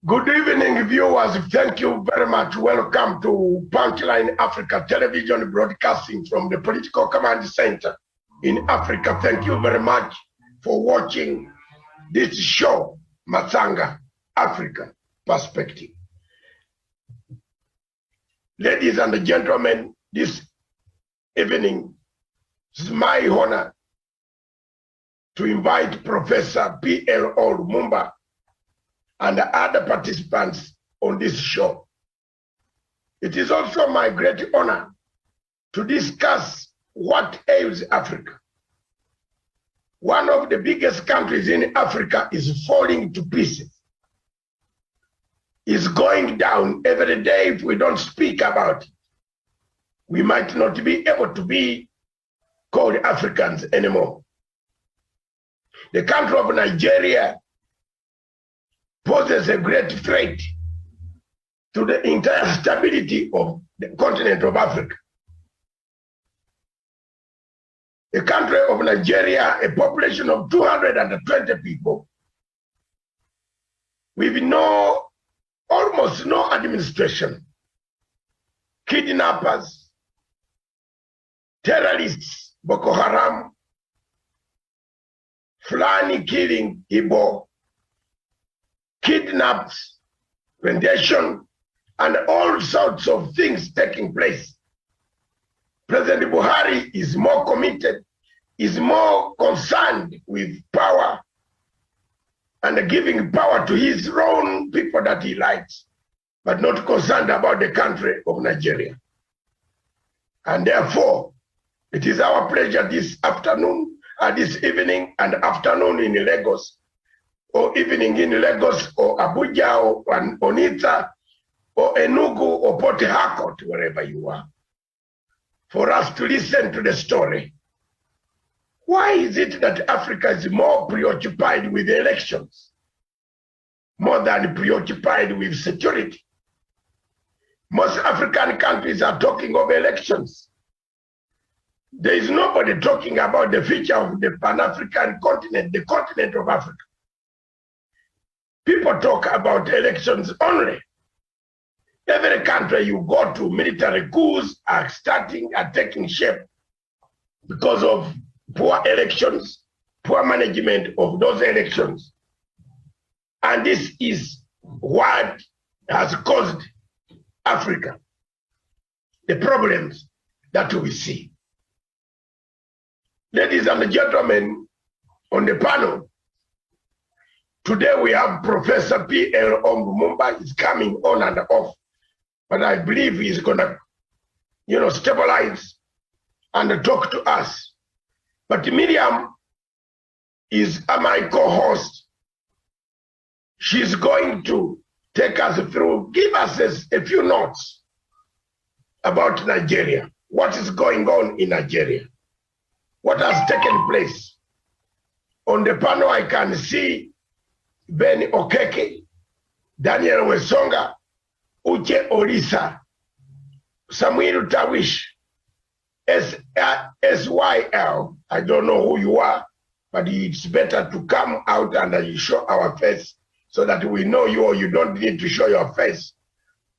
Good evening, viewers. Thank you very much. Welcome to Punchline Africa Television, broadcasting from the Political Command Center in Africa. Thank you very much for watching this show, Matsanga, Africa Perspective. Ladies and gentlemen, this evening, it's my honor to invite Professor P.L.O. Lumumba and other participants on this show. It is also my great honor to discuss what ails Africa. One of the biggest countries in Africa is falling to pieces. It's going down every day. If we don't speak about it, we might not be able to be called Africans anymore. The country of Nigeria poses a great threat to the entire stability of the continent of Africa. The country of Nigeria, a population of 220 people, with almost no administration, kidnappers, terrorists, Boko Haram, Fulani killing Igbo, kidnaps, rendition, and all sorts of things taking place. President Buhari is more committed, is more concerned with power and giving power to his own people that he likes, but not concerned about the country of Nigeria. And therefore, it is our pleasure this afternoon, this evening and afternoon in Lagos, or evening in Lagos, or Abuja, or Onitsha, or Enugu, or Port Harcourt, wherever you are, for us to listen to the story. Why is it that Africa is more preoccupied with elections, more than preoccupied with security? Most African countries are talking of elections. There is nobody talking about the future of the Pan-African continent, the continent of Africa. People talk about elections only. Every country you go to, military coups are taking shape because of poor elections, poor management of those elections. And this is what has caused Africa the problems that we see. Ladies and gentlemen, on the panel, today we have Professor P.L.O. Lumumba. Is coming on and off, but I believe he's gonna, stabilize and talk to us. But Miriam is my co-host. She's going to take us through, give us a few notes about Nigeria. What is going on in Nigeria? What has taken place? On the panel, I can see Ben Okeke, Daniel Wesonga, Uche Orisa, Samuel Tawish, SYL. I don't know who you are, but it's better to come out and you show our face so that we know you, or you don't need to show your face.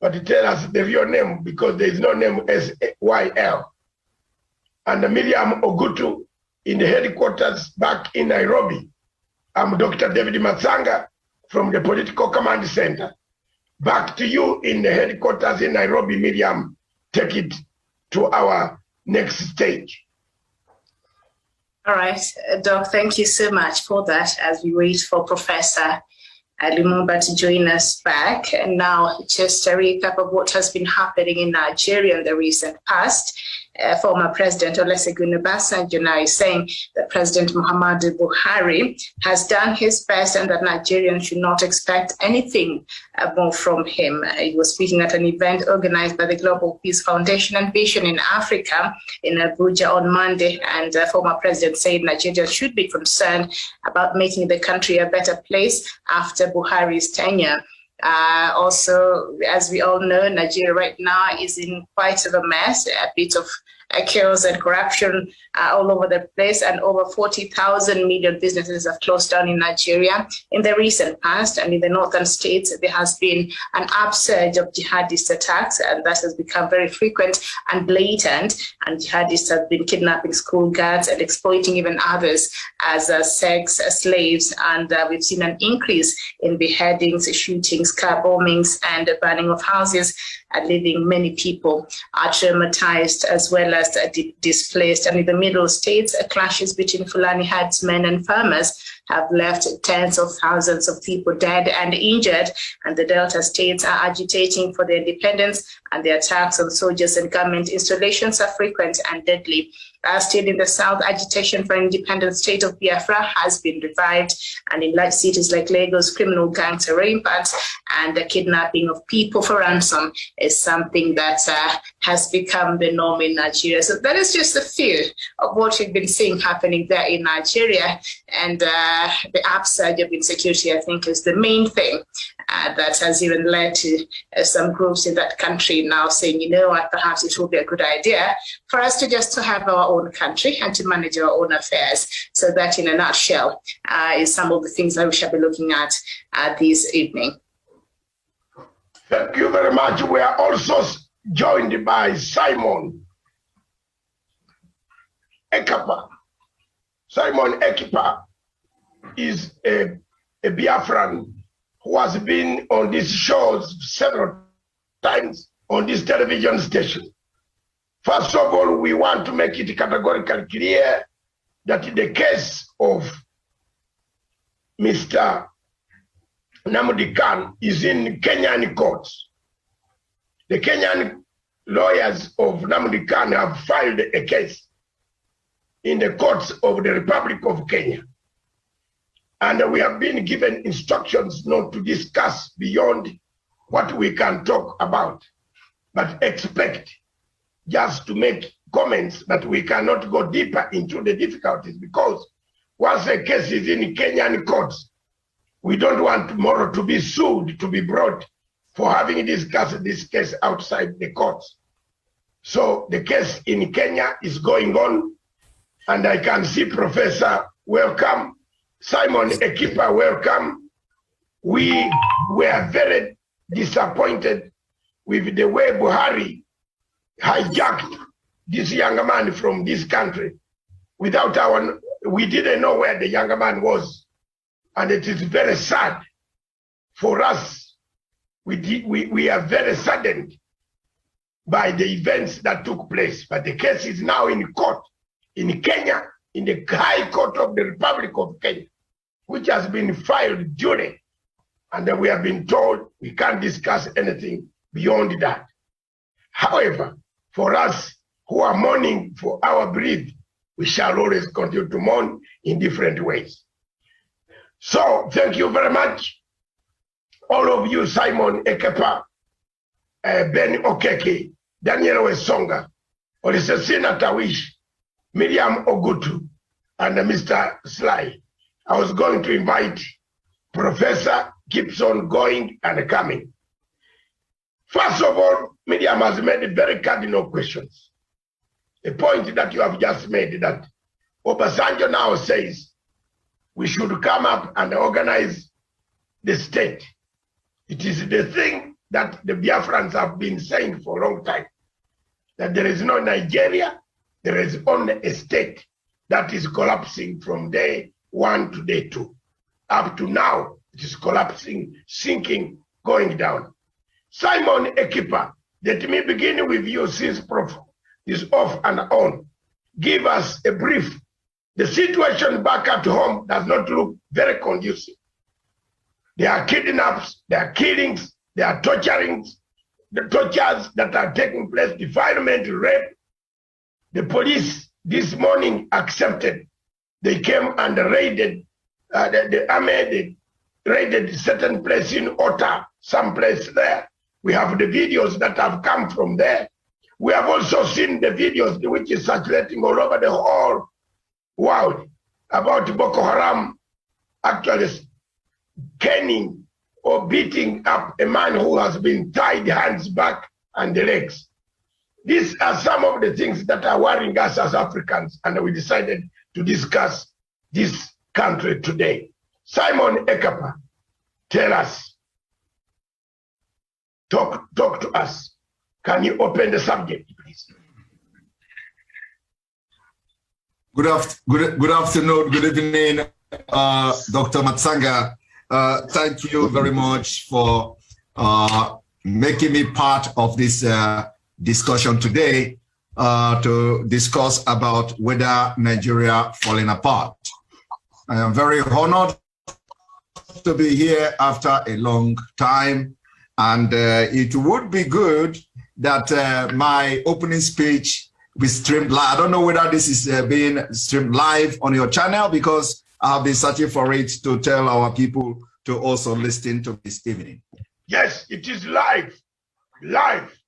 But tell us the real name, because there is no name SYL. And Miriam Ogutu in the headquarters back in Nairobi. I'm Dr. David Matsanga from the Political Command Center. Back to you in the headquarters in Nairobi, Miriam. Take it to our next stage. All right, Doc, thank you so much for that as we wait for Professor Lumumba to join us back. And now just a recap of what has been happening in Nigeria in the recent past. Former President Olusegun Obasanjo now is saying that President Muhammadu Buhari has done his best and that Nigerians should not expect anything more from him. He was speaking at an event organized by the Global Peace Foundation and Vision in Africa in Abuja on Monday, and former President said Nigerians should be concerned about making the country a better place after Buhari's tenure. Also, as we all know, Nigeria right now is in quite of a mess, a bit of chaos and corruption all over the place, and over 40,000 million businesses have closed down in Nigeria in the recent past. And in the northern states, there has been an upsurge of jihadist attacks, and that has become very frequent and blatant. And jihadists have been kidnapping school guards and exploiting even others as sex slaves. And we've seen an increase in beheadings, shootings, car bombings, and burning of houses, leaving many people traumatized as well as displaced. And in the middle states, clashes between Fulani herdsmen and farmers have left tens of thousands of people dead and injured, and the Delta states are agitating for their independence, and the attacks on soldiers and government installations are frequent and deadly. Still in the south, agitation for an independent state of Biafra has been revived, and in large cities like Lagos, criminal gangs are rampant, and the kidnapping of people for ransom is something that has become the norm in Nigeria. So that is just a few of what we've been seeing happening there in Nigeria, and the upsurge of insecurity, I think, is the main thing that has even led to some groups in that country now saying, you know what, perhaps it will be a good idea for us to just to have our own country and to manage our own affairs. So that, in a nutshell, is some of the things that we shall be looking at this evening. Thank you very much. We are also joined by Simon Ekpa. Simon Ekpa is a Biafran who has been on these shows several times on this television station. First of all, we want to make it categorically clear that the case of Mr. Nnamdi Kanu is in Kenyan courts. The Kenyan lawyers of Nnamdi Kanu have filed a case in the courts of the Republic of Kenya. And we have been given instructions not to discuss beyond what we can talk about, but expect just to make comments, but we cannot go deeper into the difficulties, because once a case is in Kenyan courts, we don't want tomorrow to be sued, to be brought for having discussed this case outside the courts. So the case in Kenya is going on, and I can see Professor, welcome. Simon Ekpa, welcome. We were very disappointed with the way Buhari hijacked this young man from this country without we didn't know where the young man was. And it is very sad for us. We are very saddened by the events that took place. But the case is now in court in Kenya, in the High Court of the Republic of Kenya, which has been filed duly. And then we have been told we can't discuss anything beyond that. However, for us who are mourning for our bereaved, we shall always continue to mourn in different ways. So thank you very much, all of you, Simon Ekpa, Ben Okeke, Daniel Wesonga, Olisesina Tawi, Miriam Ogutu, and Mr. Sly. I was going to invite Professor, keeps on going and coming. First of all, Miriam has made very cardinal questions. A point that you have just made, that Obasanjo now says we should come up and organize the state. It is the thing that the Biafrans have been saying for a long time, that there is no Nigeria, there is only a state that is collapsing from day one to day two. Up to now, it is collapsing, sinking, going down. Simon Ekpa, let me begin with you, since Prof is off and on. Give us a brief. The situation back at home does not look very conducive. There are kidnaps, there are killings, there are torturings, the tortures that are taking place, defilement, rape. The police this morning accepted. They came and raided, the army raided certain place in Ota, some place there. We have the videos that have come from there. We have also seen the videos which is circulating all over the whole world about Boko Haram actually caning or beating up a man who has been tied hands back and the legs. These are some of the things that are worrying us as Africans, and we decided to discuss this country today. Simon Ekpa, tell us, talk to us. Can you open the subject, please? Good afternoon, good evening, Dr. Matsanga. Thank you very much for making me part of this discussion today to discuss about whether Nigeria falling apart. I am very honored to be here after a long time, and it would be good that my opening speech be streamed live. I don't know whether this is being streamed live on your channel, because I have been searching for it to tell our people to also listen to this evening. Yes, it is live. Live.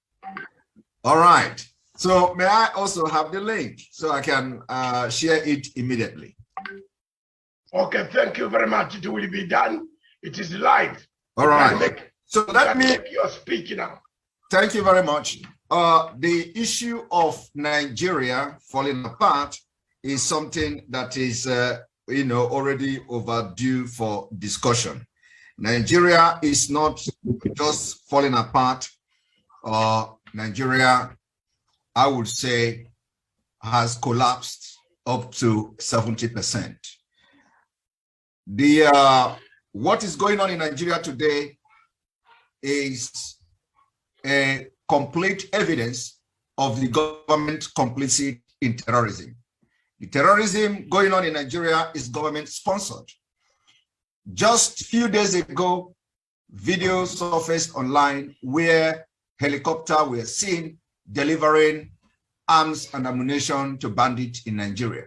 All right. So may I also have the link so I can share it immediately? Okay, thank you very much. It will be done. It is live. All right. So let me make your speech now. Thank you very much. The issue of Nigeria falling apart is something that is, already overdue for discussion. Nigeria is not just falling apart. Nigeria, I would say, has collapsed up to 70%. What is going on in Nigeria today is a complete evidence of the government complicit in terrorism. The terrorism going on in Nigeria is government sponsored. Just a few days ago, videos surfaced online where helicopters were seen delivering arms and ammunition to bandits in Nigeria,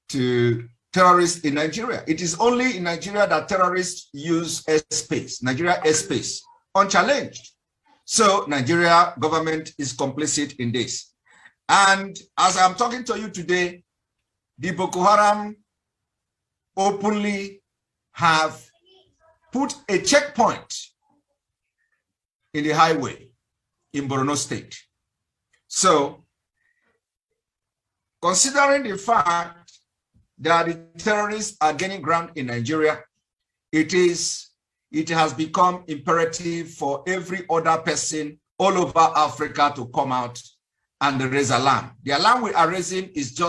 to terrorists in Nigeria. It is only in Nigeria that terrorists use airspace, Nigeria airspace, unchallenged. So Nigeria government is complicit in this. And as I'm talking to you today, the Boko Haram openly have put a checkpoint in the highway in Borno State. So, considering the fact that the terrorists are gaining ground in Nigeria, it has become imperative for every other person all over Africa to come out and raise alarm. The alarm we are raising is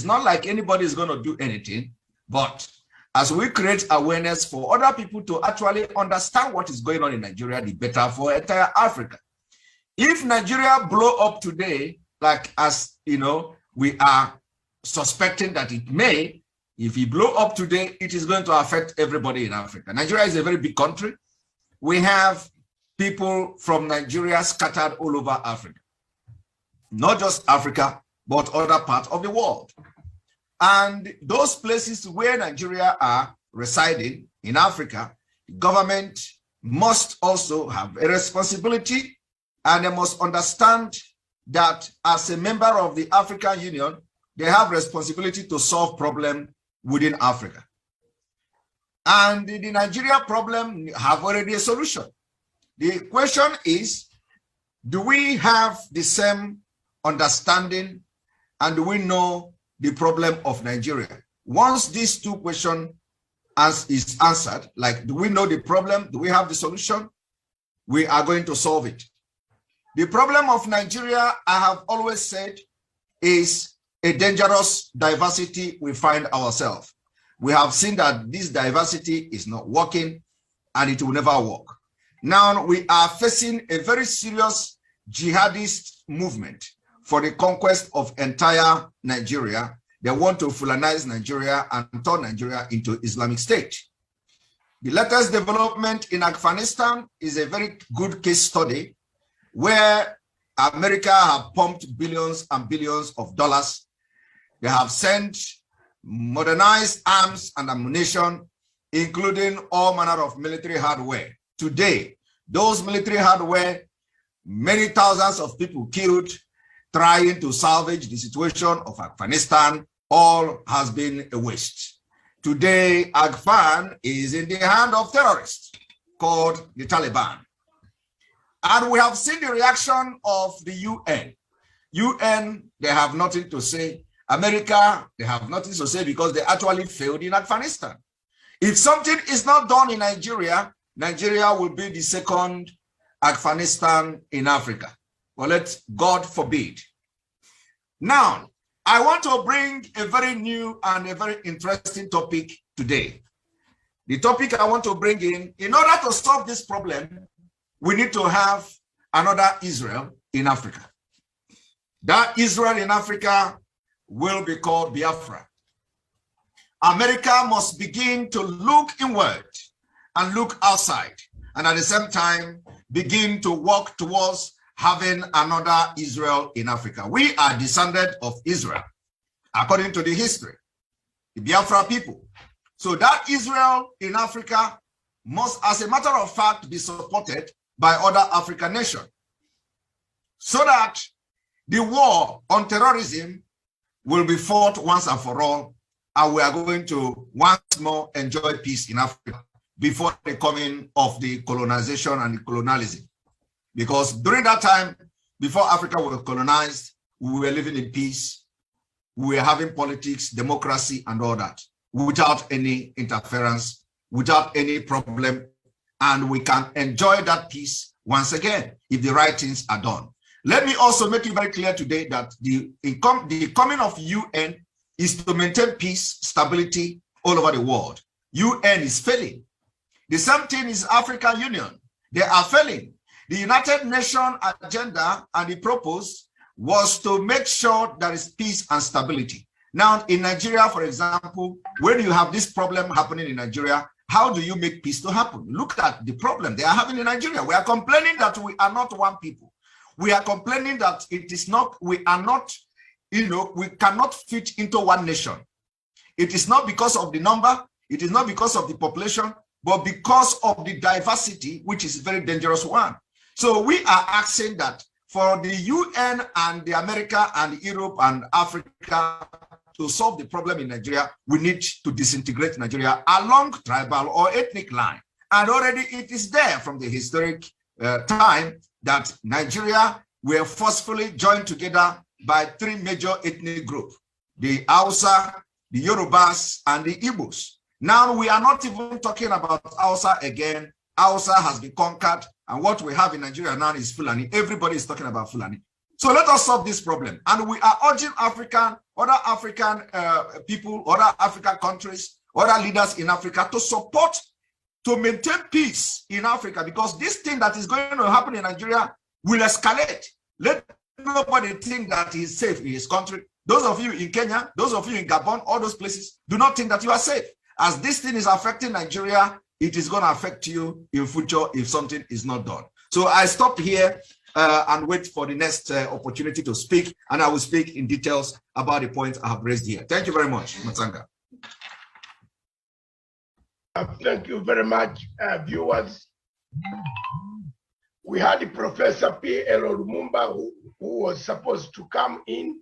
not like anybody is going to do anything, but as we create awareness for other people to actually understand what is going on in Nigeria, the better for entire Africa. If Nigeria blow up today, like as you know, we are suspecting that it may, if it blow up today, it is going to affect everybody in Africa. Nigeria is a very big country. We have people from Nigeria scattered all over Africa. Not just Africa, but other parts of the world. And those places where Nigeria are residing in Africa, the government must also have a responsibility, and they must understand that as a member of the African Union, they have responsibility to solve problems within Africa. And the Nigeria problem have already a solution. The question is, do we have the same understanding, and do we know the problem of Nigeria? Once these two questions is answered, like, do we know the problem? Do we have the solution? We are going to solve it. The problem of Nigeria, I have always said, is a dangerous diversity we find ourselves. We have seen that this diversity is not working, and it will never work. Now we are facing a very serious jihadist movement for the conquest of entire Nigeria. They want to Fulanize Nigeria and turn Nigeria into Islamic State. The latest development in Afghanistan is a very good case study where America have pumped billions and billions of dollars. They have sent modernized arms and ammunition, including all manner of military hardware. Today, those military hardware, many thousands of people killed, trying to salvage the situation of Afghanistan, all has been a waste. Today, Afghanistan is in the hand of terrorists called the Taliban. And we have seen the reaction of the UN. UN, they have nothing to say. America, they have nothing to say because they actually failed in Afghanistan. If something is not done in Nigeria, Nigeria will be the second Afghanistan in Africa. Well, let God forbid. Now, I want to bring a very new and a very interesting topic today. The topic I want to bring in order to solve this problem, we need to have another Israel in Africa. That Israel in Africa will be called Biafra. America must begin to look inward and look outside, and at the same time, begin to work towards having another Israel in Africa. We are descended of Israel, according to the history, the Biafra people. So that Israel in Africa must, as a matter of fact, be supported by other African nations, so that the war on terrorism will be fought once and for all, and we are going to once more enjoy peace in Africa before the coming of the colonization and the colonialism. Because during that time, before Africa was colonized, we were living in peace, we were having politics, democracy, and all that, without any interference, without any problem, and we can enjoy that peace once again if the right things are done. Let me also make it very clear today that the coming of UN is to maintain peace, stability all over the world. UN is failing. The same thing is African Union. They are failing. The United Nations agenda and the purpose was to make sure there is peace and stability. Now, in Nigeria, for example, when you have this problem happening in Nigeria, how do you make peace to happen? Look at the problem they are having in Nigeria. We are complaining that we are not one people. We are complaining that it is not, we are not, we cannot fit into one nation. It is not because of the number, it is not because of the population, but because of the diversity, which is a very dangerous one. So we are asking that for the UN and the America and Europe and Africa to solve the problem in Nigeria, we need to disintegrate Nigeria along tribal or ethnic line. And already it is there from the historic time that Nigeria were forcefully joined together by three major ethnic groups, the Hausa, the Yorubas, and the Igbos. Now we are not even talking about Hausa again. Hausa has been conquered, and what we have in Nigeria now is Fulani. Everybody is talking about Fulani. So let us solve this problem. And we are urging other African people, other African countries, other leaders in Africa to support, to maintain peace in Africa, because this thing that is going to happen in Nigeria will escalate. Let nobody think that he is safe in his country. Those of you in Kenya, those of you in Gabon, all those places, do not think that you are safe. As this thing is affecting Nigeria, it is going to affect you in future if something is not done. So I stop here and wait for the next opportunity to speak, and I will speak in details about the points I have raised here. Thank you very much, Matsanga. Thank you very much, viewers. We had the Professor P.L. Lumumba who was supposed to come in.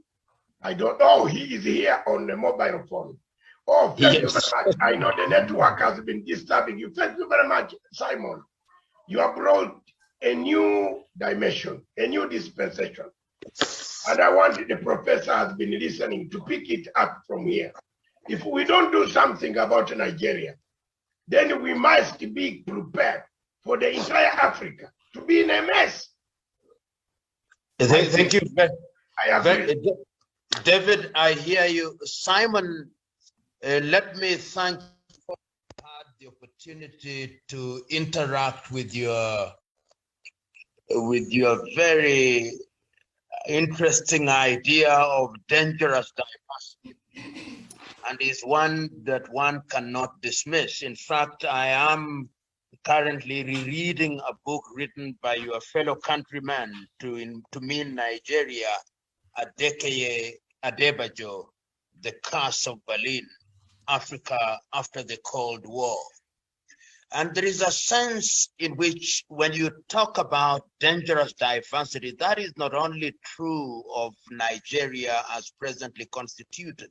I don't know, he is here on the mobile phone. Oh, thank you very much. I know the network has been disturbing you. Thank you very much, Simon. You have brought a new dimension, a new dispensation. And I want the professor has been listening to pick it up from here. If we don't do something about Nigeria, then we must be prepared for the entire Africa to be in a mess. Thank you. I agree. David, I hear you. Simon, let me thank you for the opportunity to interact with your very interesting idea of dangerous diversity, and is one that one cannot dismiss. In fact, I am currently rereading a book written by your fellow countryman to mean Nigeria, Adekeye Adebayo, The Curse of Berlin, Africa After the Cold War. And there is a sense in which when you talk about dangerous diversity, that is not only true of Nigeria as presently constituted.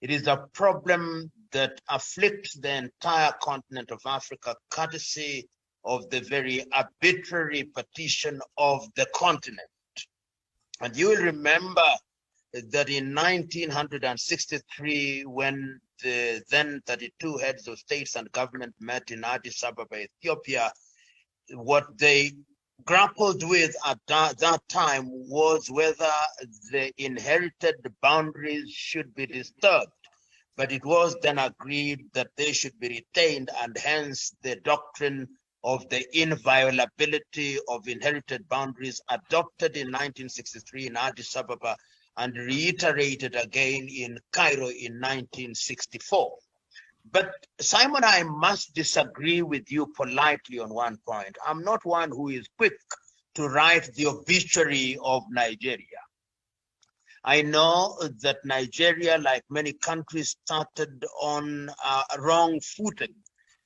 It is a problem that afflicts the entire continent of Africa, courtesy of the very arbitrary partition of the continent. And you will remember that in 1963, when the then 32 heads of states and government met in Addis Ababa, Ethiopia, what they grappled with at that time was whether the inherited boundaries should be disturbed. But it was then agreed that they should be retained, and hence the doctrine of the inviolability of inherited boundaries adopted in 1963 in Addis Ababa and reiterated again in Cairo in 1964. But Simon, I must disagree with you politely on one point. I'm not one who is quick to write the obituary of Nigeria. I know that Nigeria, like many countries, started on a wrong footing.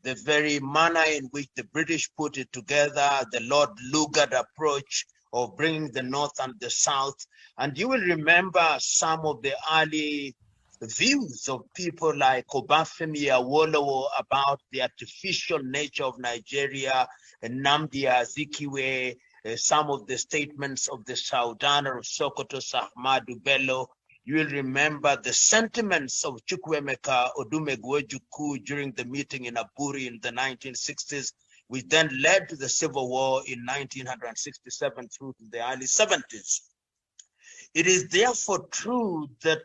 The very manner in which the British put it together, the Lord Lugard approach of bringing the North and the South. And you will remember some of the early views of people like Obafemi Awolowo about the artificial nature of Nigeria, and Nnamdi Azikiwe, some of the statements of the Saudaner of Sokoto, Ahmadu Bello. You will remember the sentiments of Chukwuemeka Odumegwu-Ojukwu during the meeting in Aburi in the 1960s, which then led to the civil war in 1967 through to the early 70s. It is therefore true that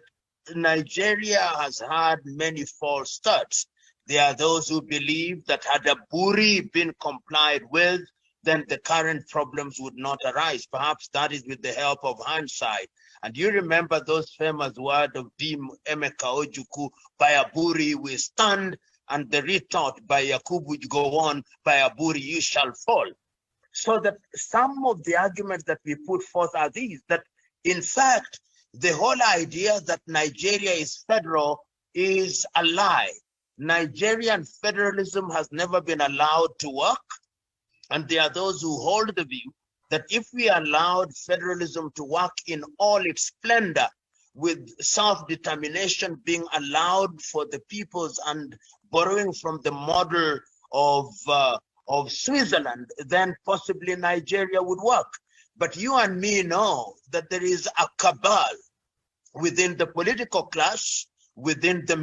Nigeria has had many false starts. There are those who believe that had Aburi been complied with, then the current problems would not arise. Perhaps that is with the help of hindsight. And you remember those famous words of Dim Emeka Ojukwu, by Aburi we stand, and the retort by Yakubu, go on, by Aburi you shall fall. So that some of the arguments that we put forth are these, that in fact, the whole idea that Nigeria is federal is a lie. Nigerian federalism has never been allowed to work. And there are those who hold the view that if we allowed federalism to work in all its splendor, with self-determination being allowed for the peoples and borrowing from the model of Switzerland, then possibly Nigeria would work. But you and me know that there is a cabal within the political class, within the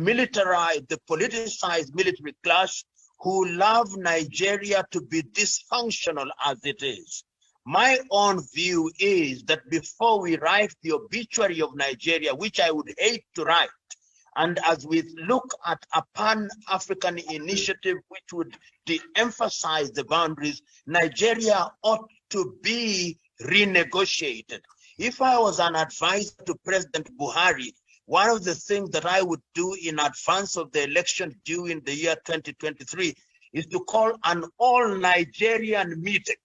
politicized military class, who love Nigeria to be dysfunctional as it is. My own view is that before we write the obituary of Nigeria, which I would hate to write, and as we look at a Pan-African initiative which would de-emphasize the boundaries, Nigeria ought to be renegotiated. If I was an advisor to President Buhari, one of the things that I would do in advance of the election due in the year 2023 is to call an all-Nigerian meeting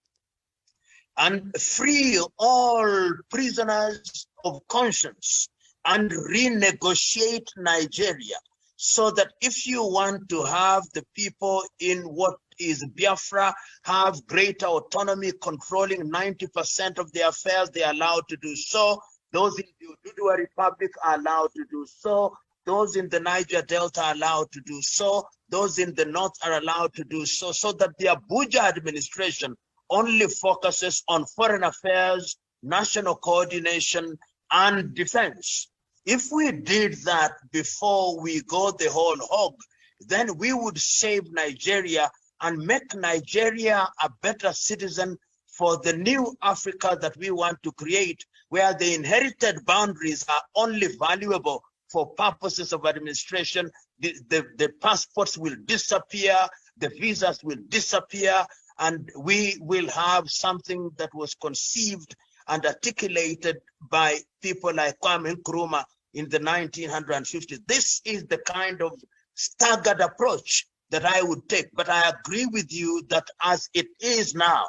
and free all prisoners of conscience and renegotiate Nigeria, so that if you want to have the people in what is Biafra have greater autonomy, controlling 90% of their affairs, they are allowed to do so. Those in the Ududua Republic are allowed to do so. Those in the Niger Delta are allowed to do so. Those in the North are allowed to do so, so that the Abuja administration only focuses on foreign affairs, national coordination, and defense. If we did that before we go the whole hog, then we would save Nigeria and make Nigeria a better citizen for the new Africa that we want to create, where the inherited boundaries are only valuable for purposes of administration. The passports will disappear, the visas will disappear, and we will have something that was conceived and articulated by people like Kwame Nkrumah in the 1950s. This is the kind of staggered approach that I would take. But I agree with you that as it is now,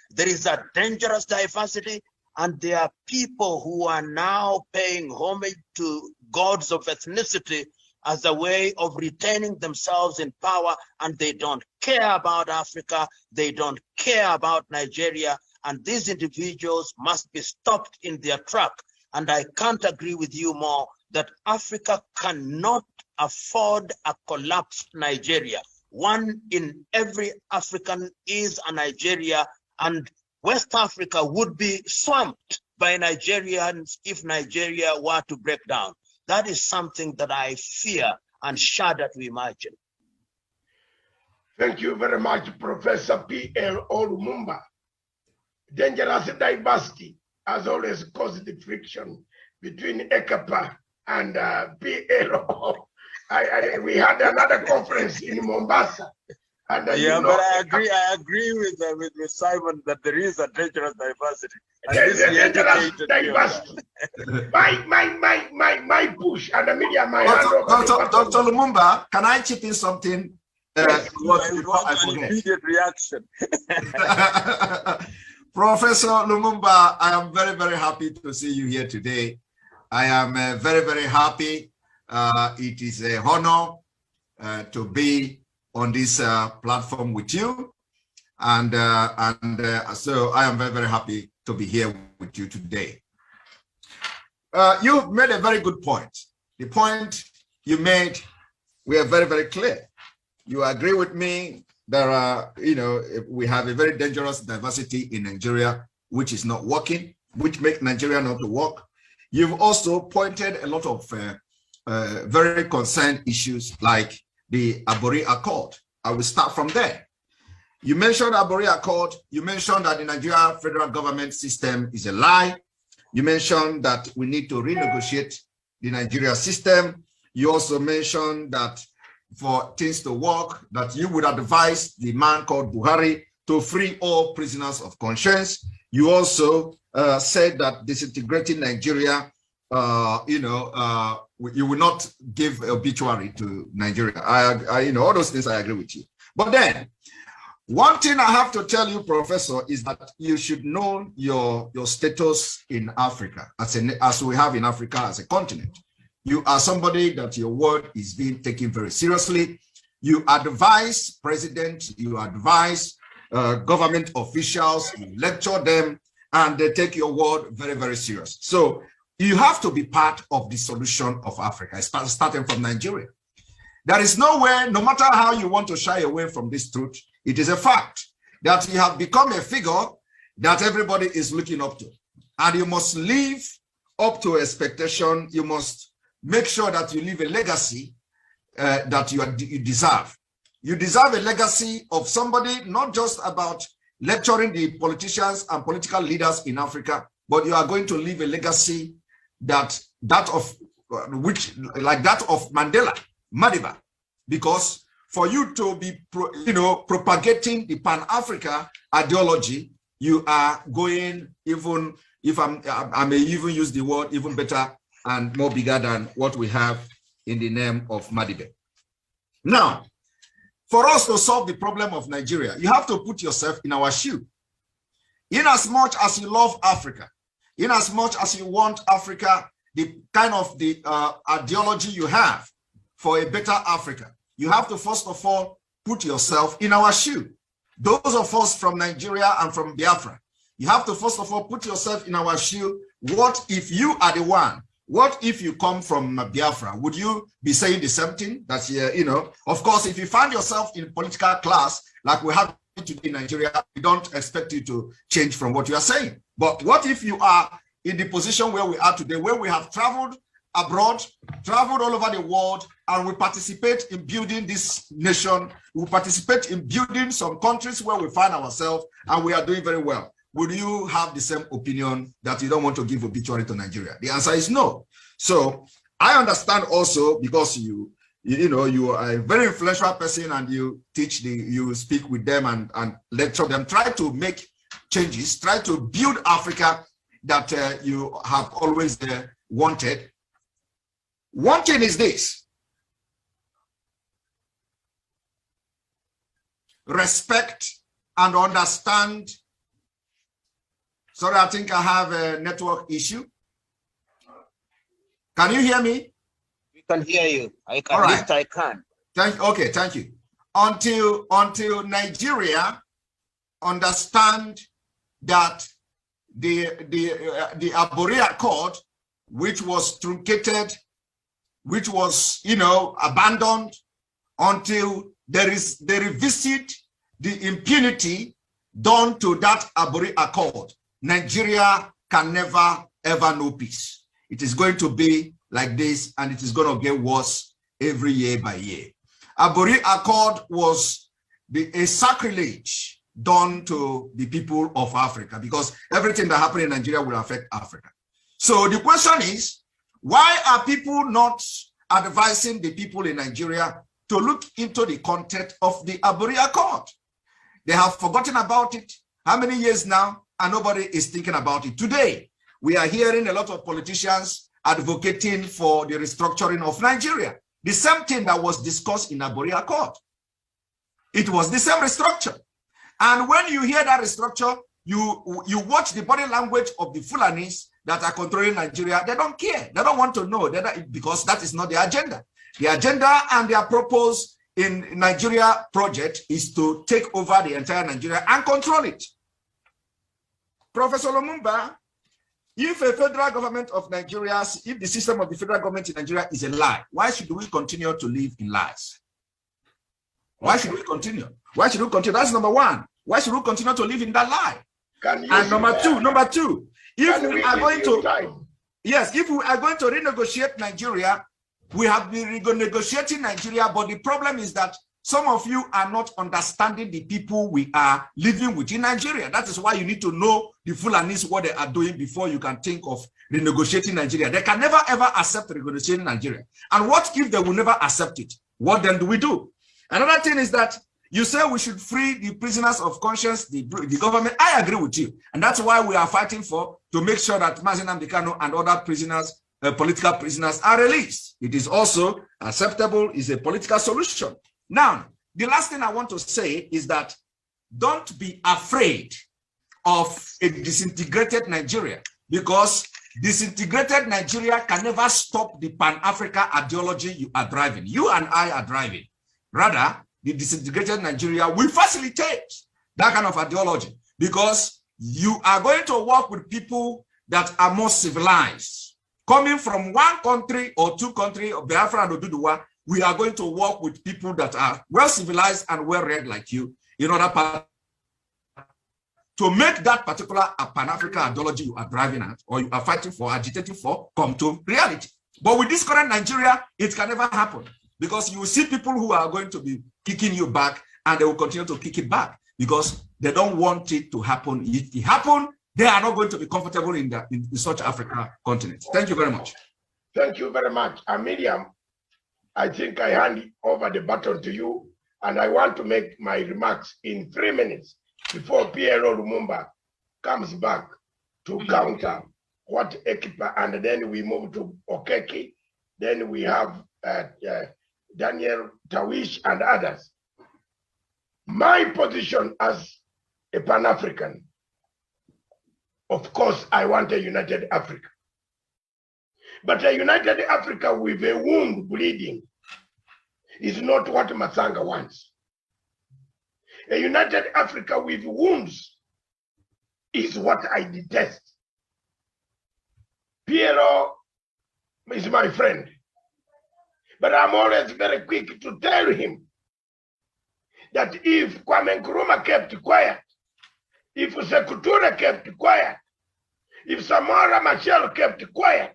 there is a dangerous diversity, and there are people who are now paying homage to gods of ethnicity as a way of retaining themselves in power, and they don't care about Africa, they don't care about Nigeria, and these individuals must be stopped in their track. And I can't agree with you more that Africa cannot afford a collapsed Nigeria. one in every African is a Nigeria, and West Africa would be swamped by Nigerians if Nigeria were to break down. That is something that I fear and shudder to imagine. Thank you very much, Professor P.L. Lumumba. Dangerous diversity has always caused the friction between Ekpa and PLO. We had another conference in Mombasa. And, yeah, but I agree with Simon that there is a dangerous diversity. And there's a dangerous diversity. my push and the media, my Dr. Lumumba, can I chip in something? Yes, I want an immediate reaction. Professor Lumumba, I am very, very happy to see you here today. I am very, very happy. It is a honor to be on this platform with you. And so I am very, very happy to be here with you today. You made a very good point. The point you made, we are very, very clear. You agree with me. There are, we have a very dangerous diversity in Nigeria, which is not working, which makes Nigeria not to work. You've also pointed a lot of very concerned issues like the Abori Accord. I will start from there. You mentioned Abori Accord. You mentioned that the Nigeria federal government system is a lie. You mentioned that we need to renegotiate the Nigeria system. You also mentioned that for things to work, that you would advise the man called Buhari to free all prisoners of conscience. You also said that disintegrating Nigeria, you will not give obituary to Nigeria. All those things I agree with you. But then, one thing I have to tell you, Professor, is that you should know your status in Africa, as we have in Africa as a continent. You are somebody that your word is being taken very seriously. You advise president, you advise government officials, you lecture them, and they take your word very, very serious. So you have to be part of the solution of Africa, starting from Nigeria. There is nowhere, no matter how you want to shy away from this truth, it is a fact that you have become a figure that everybody is looking up to. And you must live up to expectation. You must make sure that you leave a legacy that you deserve. You deserve a legacy of somebody, not just about lecturing the politicians and political leaders in Africa, but you are going to leave a legacy that of Mandela, Madiba, because for you to be propagating the Pan-Africa ideology, you are going, even if I may even use the word even better and more bigger than what we have in the name of Madiba. Now, for us to solve the problem of Nigeria, you have to put yourself in our shoe. In as much as you love Africa, in as much as you want Africa, the kind of ideology you have for a better Africa, you have to first of all put yourself in our shoe. Those of us from Nigeria and from Biafra, you have to first of all put yourself in our shoe. What if you are the one? What if you come from Biafra? Would you be saying the same thing? That's, of course, if you find yourself in political class, like we have today in Nigeria, we don't expect you to change from what you are saying. But what if you are in the position where we are today, where we have traveled abroad, traveled all over the world, and we participate in building this nation, we participate in building some countries where we find ourselves, and we are doing very well. Would you have the same opinion that you don't want to give obituary to Nigeria? The answer is no. So I understand also, because you are a very influential person and you speak with them and lecture them, try to make changes, try to build Africa that you have always wanted. One thing is this: respect and understand. Sorry, I think I have a network issue. Can you hear me? We can hear you. I can. All right. At least I can. Okay, thank you. Until Nigeria understand that the Abori Accord, which was truncated, which was abandoned, until they revisit the impunity done to that Aburi Accord, Nigeria can never ever know peace. It is going to be like this, and it is going to get worse every year by year. Aburi Accord was a sacrilege done to the people of Africa, because everything that happened in Nigeria will affect Africa. So the question is, why are people not advising the people in Nigeria to look into the content of the Aburi Accord? They have forgotten about it. How many years now? And nobody is thinking about it. Today, we are hearing a lot of politicians advocating for the restructuring of Nigeria. The same thing that was discussed in Aburi Accord. It was the same restructure. And when you hear that restructure, you watch the body language of the Fulanis that are controlling Nigeria. They don't care. They don't want to know, because that is not their agenda. The agenda and their purpose in Nigeria project is to take over the entire Nigeria and control it. Professor Lumumba, if a federal government of Nigeria, if the system of the federal government in Nigeria is a lie, why should we continue to live in lies? Why should we continue? Why should we continue? That's number one. Why should we continue to live in that lie? And number two, if we are going to, yes, if we are going to renegotiate Nigeria, we have been renegotiating Nigeria, but the problem is that some of you are not understanding the people we are living with in Nigeria. That is why you need to know the Fulanis, what they are doing before you can think of renegotiating Nigeria. They can never ever accept renegotiating Nigeria. And what if they will never accept it? What then do we do? Another thing is that you say we should free the prisoners of conscience, the government. I agree with you. And that's why we are fighting to make sure that Mazi Nnamdi Kanu and other prisoners, political prisoners, are released. It is also acceptable, is a political solution. Now, the last thing I want to say is that don't be afraid of a disintegrated Nigeria, because disintegrated Nigeria can never stop the Pan-Africa ideology you are driving. You and I are driving. Rather, the disintegrated Nigeria will facilitate that kind of ideology, because you are going to work with people that are more civilized. Coming from one country or two countries, Biafra and Oduduwa, we are going to work with people that are well civilized and well read like you in order to make that particular Pan-African ideology you are driving at, or you are fighting for, agitating for, come to reality. But with this current Nigeria, it can never happen, because you will see people who are going to be kicking you back, and they will continue to kick it back because they don't want it to happen. If it happens, they are not going to be comfortable in such African continent. Thank you very much. Thank you very much. Miriam, I think I hand over the baton to you, and I want to make my remarks in 3 minutes before Piero Lumumba comes back to counter what Ekpa, and then we move to Okeke, then we have Daniel Tawish and others. My position as a Pan-African, of course, I want a united Africa. But a united Africa with a wound bleeding is not what Matsanga wants. A united Africa with wounds is what I detest. Piero is my friend, but I'm always very quick to tell him that if Kwame Nkrumah kept quiet, if Sekuture kept quiet, if Samora Machel kept quiet,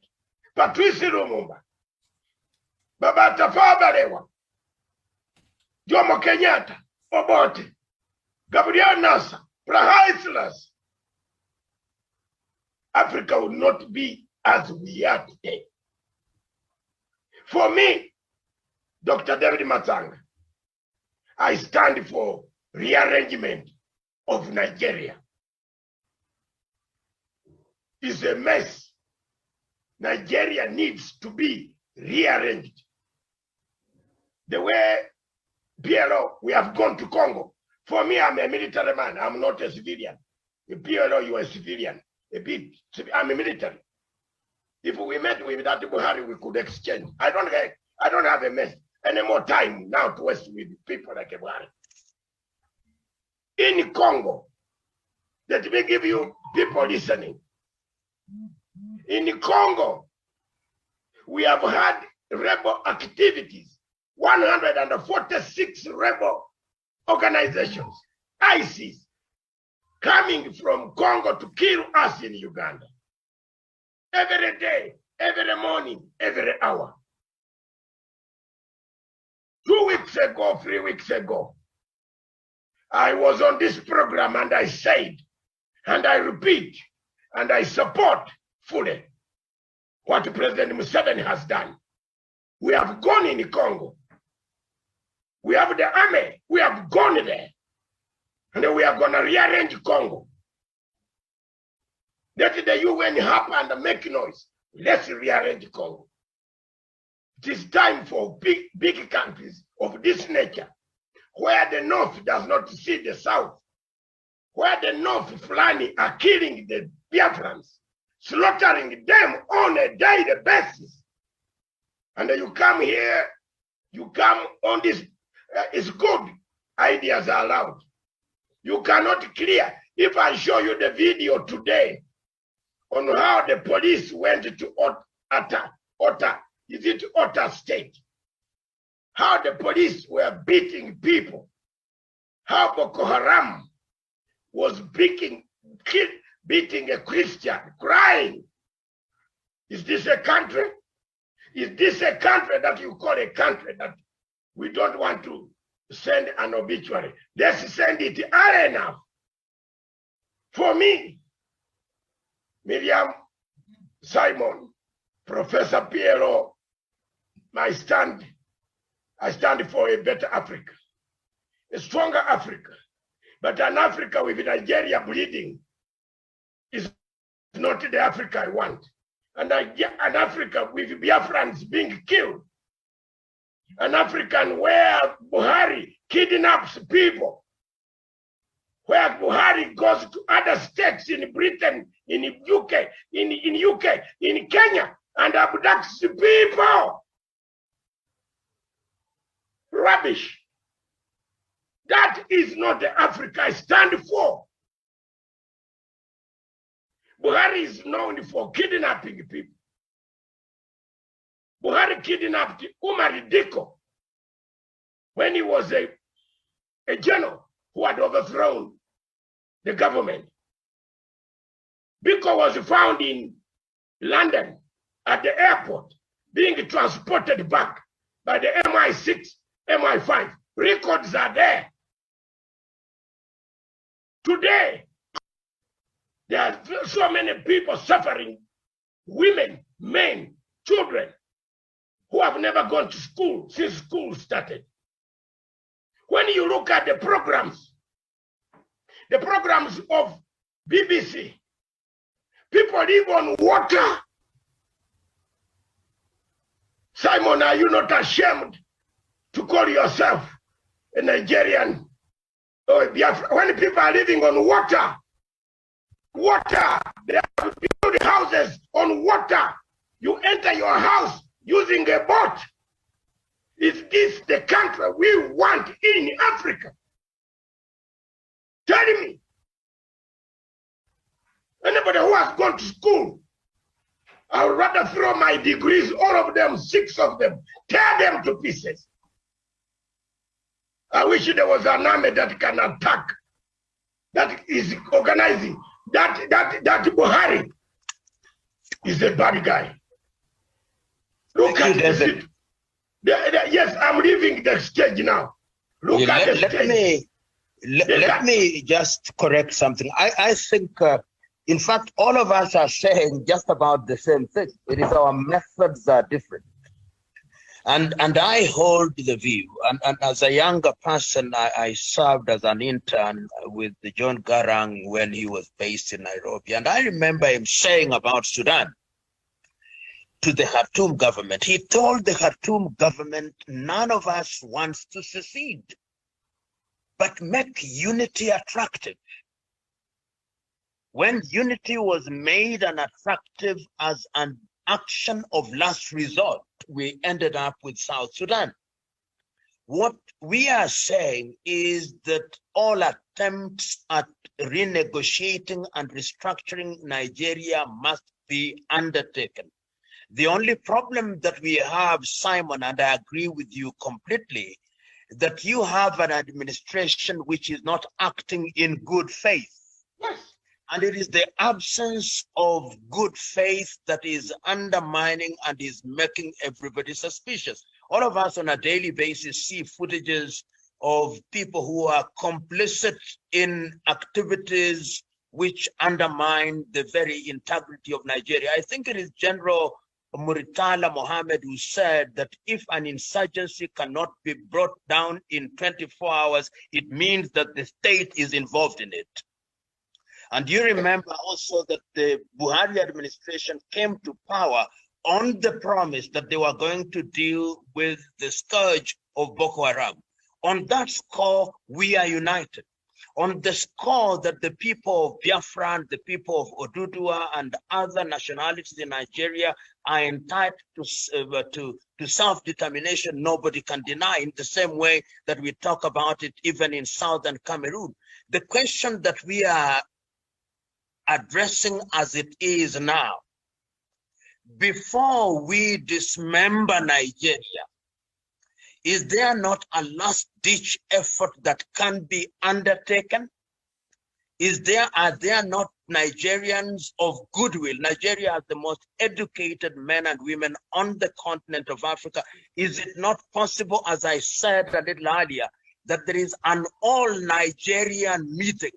Patrice Lumumba, Baba Tafawa Balewa, Jomo Kenyatta, Obote, Gabriel Nasser, Prahaislas, Africa would not be as we are today. For me, Dr. David Matsanga, I stand for rearrangement of Nigeria. It's a mess. Nigeria needs to be rearranged. The way, Piero, we have gone to Congo. For me, I'm a military man. I'm not a civilian. Piero, you are a civilian. I'm a military. If we met with that Buhari, we could exchange. I don't have a mess. Any more time now to waste with people like Buhari. In Congo, let me give you people listening. In Congo, we have had rebel activities 146 rebel organizations, ISIS, coming from Congo to kill us in Uganda. Every day, every morning, every hour. 2 weeks ago, 3 weeks ago, I was on this program and I said, and I repeat, and I support fully what President Museveni has done. We have gone in Congo. We have the army. We have gone there. And we are going to rearrange Congo. Let the UN help and make noise. Let's rearrange Congo. It is time for big countries of this nature, where the North does not see the South, where the North Fulani are killing the Biafrans, slaughtering them on a daily basis. And you come here, you come on this, it's good, ideas are allowed. You cannot clear. If I show you the video today on how the police went to Otta State, how the police were beating people, how Boko Haram was beating a Christian, crying. Is this a country? Is this a country that you call a country that we don't want to send an obituary? Let's send it early enough. For me, Miriam, Simon, Professor Piero, I stand for a better Africa, a stronger Africa. But an Africa with Nigeria bleeding is not the Africa I want. And an Africa with Biafrans being killed. An African where Buhari kidnaps people. Where Buhari goes to other states in Britain, in UK, in Kenya, and abducts people. Rubbish. That is not the Africa I stand for. Buhari is known for kidnapping people. Buhari kidnapped Umar Diko when he was a general who had overthrown the government. Biko was found in London at the airport being transported back by the MI6, MI5. Records are there. Today, there are so many people suffering, women, men, children, who have never gone to school since school started. When you look at the programs of BBC, people live on water. Simon, are you not ashamed to call yourself a Nigerian or a Biafra? When people are living on water, they have built houses on water. You enter your house using a boat. Is this the country we want in Africa? Tell me. Anybody who has gone to school, I would rather throw my degrees, all of them, 6 of them, tear them to pieces. I wish there was an army that can attack, that is organizing. That Buhari is a bad guy. Look at it. Yes, I'm leaving the stage now. Look at the stage. Let me just correct something. I think, in fact, all of us are saying just about the same thing. It is our methods are different. And I hold the view, and as a younger person, I served as an intern with John Garang when he was based in Nairobi. And I remember him saying about Sudan to the Khartoum government. He told the Khartoum government, none of us wants to secede, but make unity attractive. When unity was made and attractive as an action of last resort, we ended up with South Sudan. What we are saying is that all attempts at renegotiating and restructuring Nigeria must be undertaken. The only problem that we have, Simon, and I agree with you completely, that you have an administration which is not acting in good faith. Yes. And it is the absence of good faith that is undermining and is making everybody suspicious. All of us on a daily basis see footages of people who are complicit in activities which undermine the very integrity of Nigeria. I think it is General Muritala Mohammed who said that if an insurgency cannot be brought down in 24 hours, it means that the state is involved in it. And you remember also that the Buhari administration came to power on the promise that they were going to deal with the scourge of Boko Haram. On that score, we are united. On the score that the people of Biafra and the people of Oduduwa and other nationalities in Nigeria are entitled to self-determination, nobody can deny, in the same way that we talk about it even in southern Cameroon. The question that we are addressing as it is now, before we dismember Nigeria, is there not a last-ditch effort that can be undertaken? Are there not Nigerians of goodwill? Nigeria has the most educated men and women on the continent of Africa. Is it not possible, as I said a little earlier, that there is an all-Nigerian meeting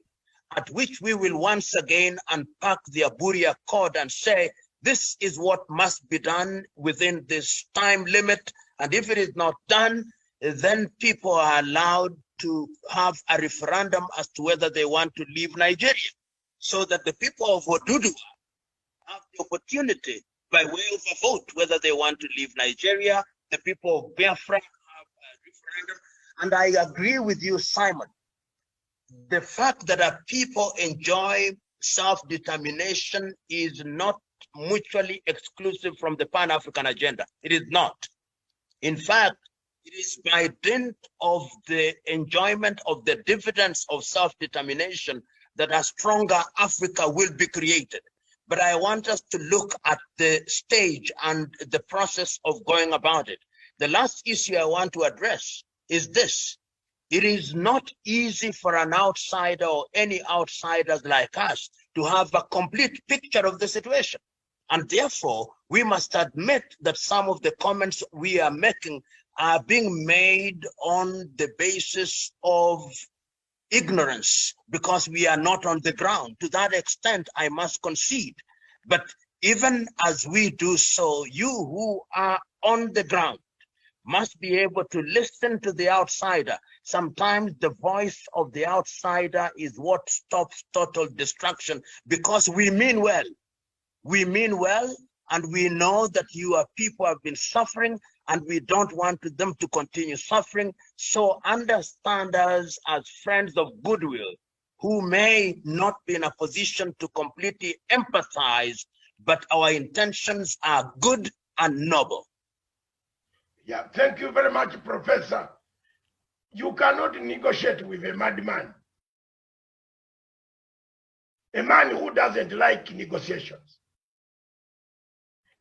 at which we will once again unpack the Aburi Accord and say, this is what must be done within this time limit. And if it is not done, then people are allowed to have a referendum as to whether they want to leave Nigeria, so that the people of Oduduwa have the opportunity by way of a vote whether they want to leave Nigeria. The people of Biafra have a referendum. And I agree with you, Simon. The fact that our people enjoy self-determination is not mutually exclusive from the Pan-African agenda. It is not. In fact, it is by dint of the enjoyment of the dividends of self-determination that a stronger Africa will be created. But I want us to look at the stage and the process of going about it. The last issue I want to address is this. It is not easy for an outsider or any outsiders like us to have a complete picture of the situation. And therefore, we must admit that some of the comments we are making are being made on the basis of ignorance, because we are not on the ground. To that extent, I must concede. But even as we do so, you who are on the ground must be able to listen to the outsider. Sometimes the voice of the outsider is what stops total destruction, because we mean well. We mean well, and we know that your people have been suffering, and we don't want them to continue suffering. So understand us as friends of goodwill, who may not be in a position to completely empathize, but our intentions are good and noble. Yeah, thank you very much, Professor. You cannot negotiate with a madman. A man who doesn't like negotiations.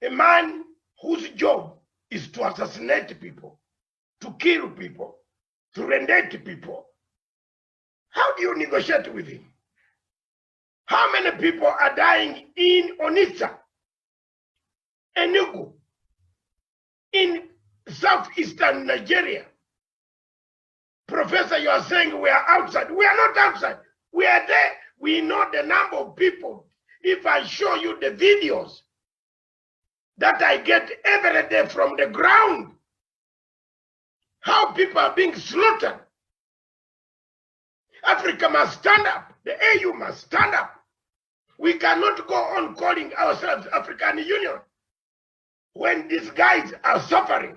A man whose job is to assassinate people, to kill people, to rendate people. How do you negotiate with him? How many people are dying in Onitsha, Enugu, in southeastern Nigeria? Professor, you are saying we are outside. We are not outside. We are there. We know the number of people. If I show you the videos that I get every day from the ground, how people are being slaughtered. Africa must stand up. The AU must stand up. We cannot go on calling ourselves African Union when these guys are suffering.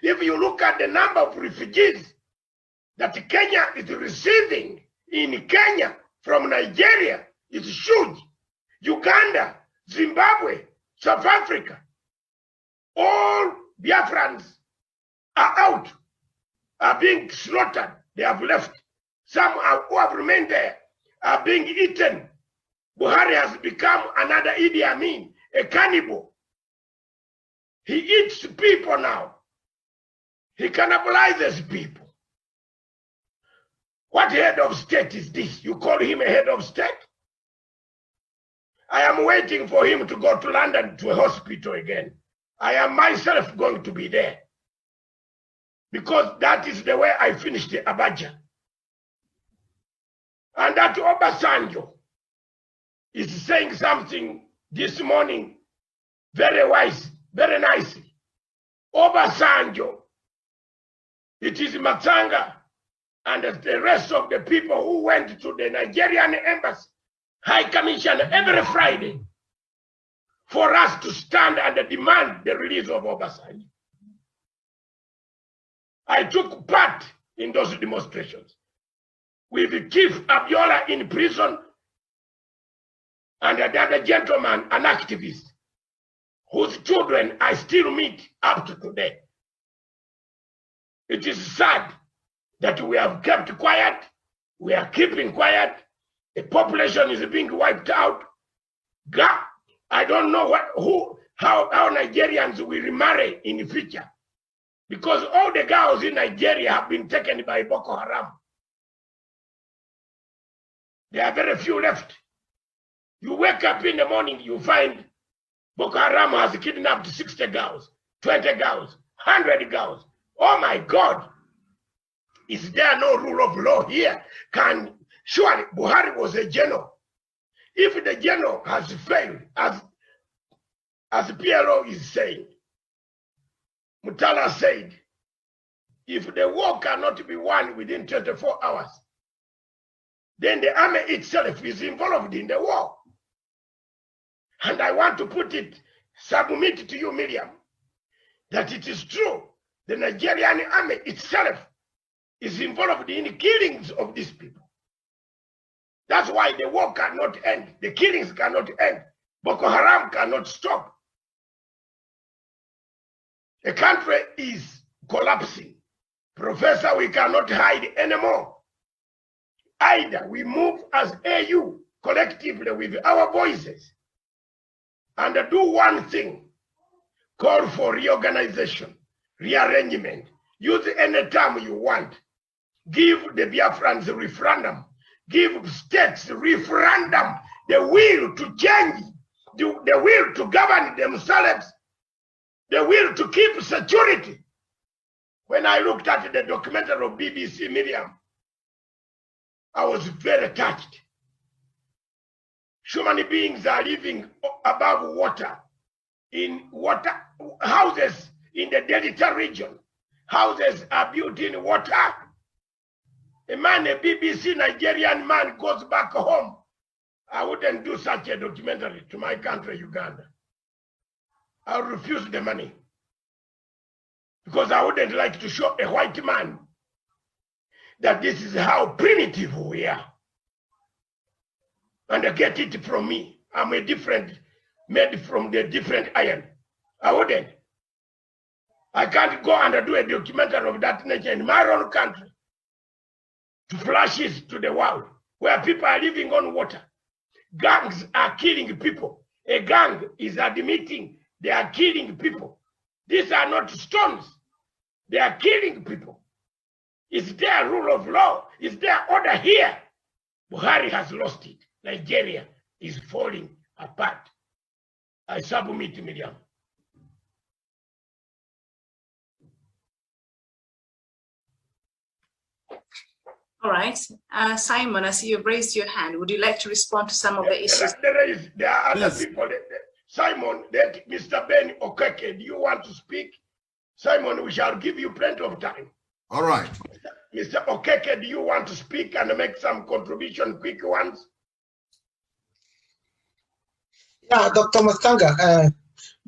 If you look at the number of refugees that Kenya is receiving in Kenya from Nigeria, it's huge. Uganda, Zimbabwe, South Africa, all Biafrans are out, are being slaughtered. They have left. Some who have remained there are being eaten. Buhari has become another Idi Amin, a cannibal. He eats people now. He cannibalizes people. What head of state is this? You call him a head of state? I am waiting for him to go to London to a hospital again. I am myself going to be there. Because that is the way I finished the Abacha. And that Obasanjo is saying something this morning very wise, very nicely. Obasanjo, it is Matsanga and the rest of the people who went to the Nigerian embassy, High Commission every Friday for us to stand and demand the release of Obasanjo. I took part in those demonstrations with Chief Abiola in prison and another gentleman, an activist, whose children I still meet up to today. It is sad that we have kept quiet. We are keeping quiet. The population is being wiped out. God, I don't know how Nigerians will remarry in the future, because all the girls in Nigeria have been taken by Boko Haram. There are very few left. You wake up in the morning, you find Boko Haram has kidnapped 60 girls, 20 girls, 100 girls. Oh my God. Is there no rule of law here? Surely Buhari was a general. If the general has failed, as PLO is saying, Mutala said, if the war cannot be won within 24 hours, then the army itself is involved in the war. And I want to submit to you, Miriam, that it is true. The Nigerian army itself is involved in the killings of these people. That's why the war cannot end. The killings cannot end. Boko Haram cannot stop. The country is collapsing. Professor, we cannot hide anymore. Either we move as AU collectively with our voices and do one thing, call for reorganization, rearrangement, use any term you want, give the Biafrans a referendum, give states referendum, the will to change, the will to govern themselves, the will to keep security. When I looked at the documentary of BBC, Miriam, I was very touched. Human beings are living above water, in water, houses in the Delta region. Houses are built in water. A BBC Nigerian man goes back home. I wouldn't do such a documentary to my country, Uganda. I'll refuse the money. Because I wouldn't like to show a white man that this is how primitive we are. And get it from me. I'm a different, made from the different iron. I wouldn't. I can't go and do a documentary of that nature in my own country to flash it to the world, where people are living on water. Gangs are killing people. A gang is admitting they are killing people. These are not stones. They are killing people. Is there rule of law? Is there order here? Buhari has lost it. Nigeria is falling apart. I submit, Miriam. All right. Simon, I see you've raised your hand. Would you like to respond to some of the issues? There are other people. Simon, Mr. Ben Okeke, do you want to speak? Simon, we shall give you plenty of time. All right. Mr. Okeke, do you want to speak and make some contribution, quick ones? Yeah, Dr. Matsanga,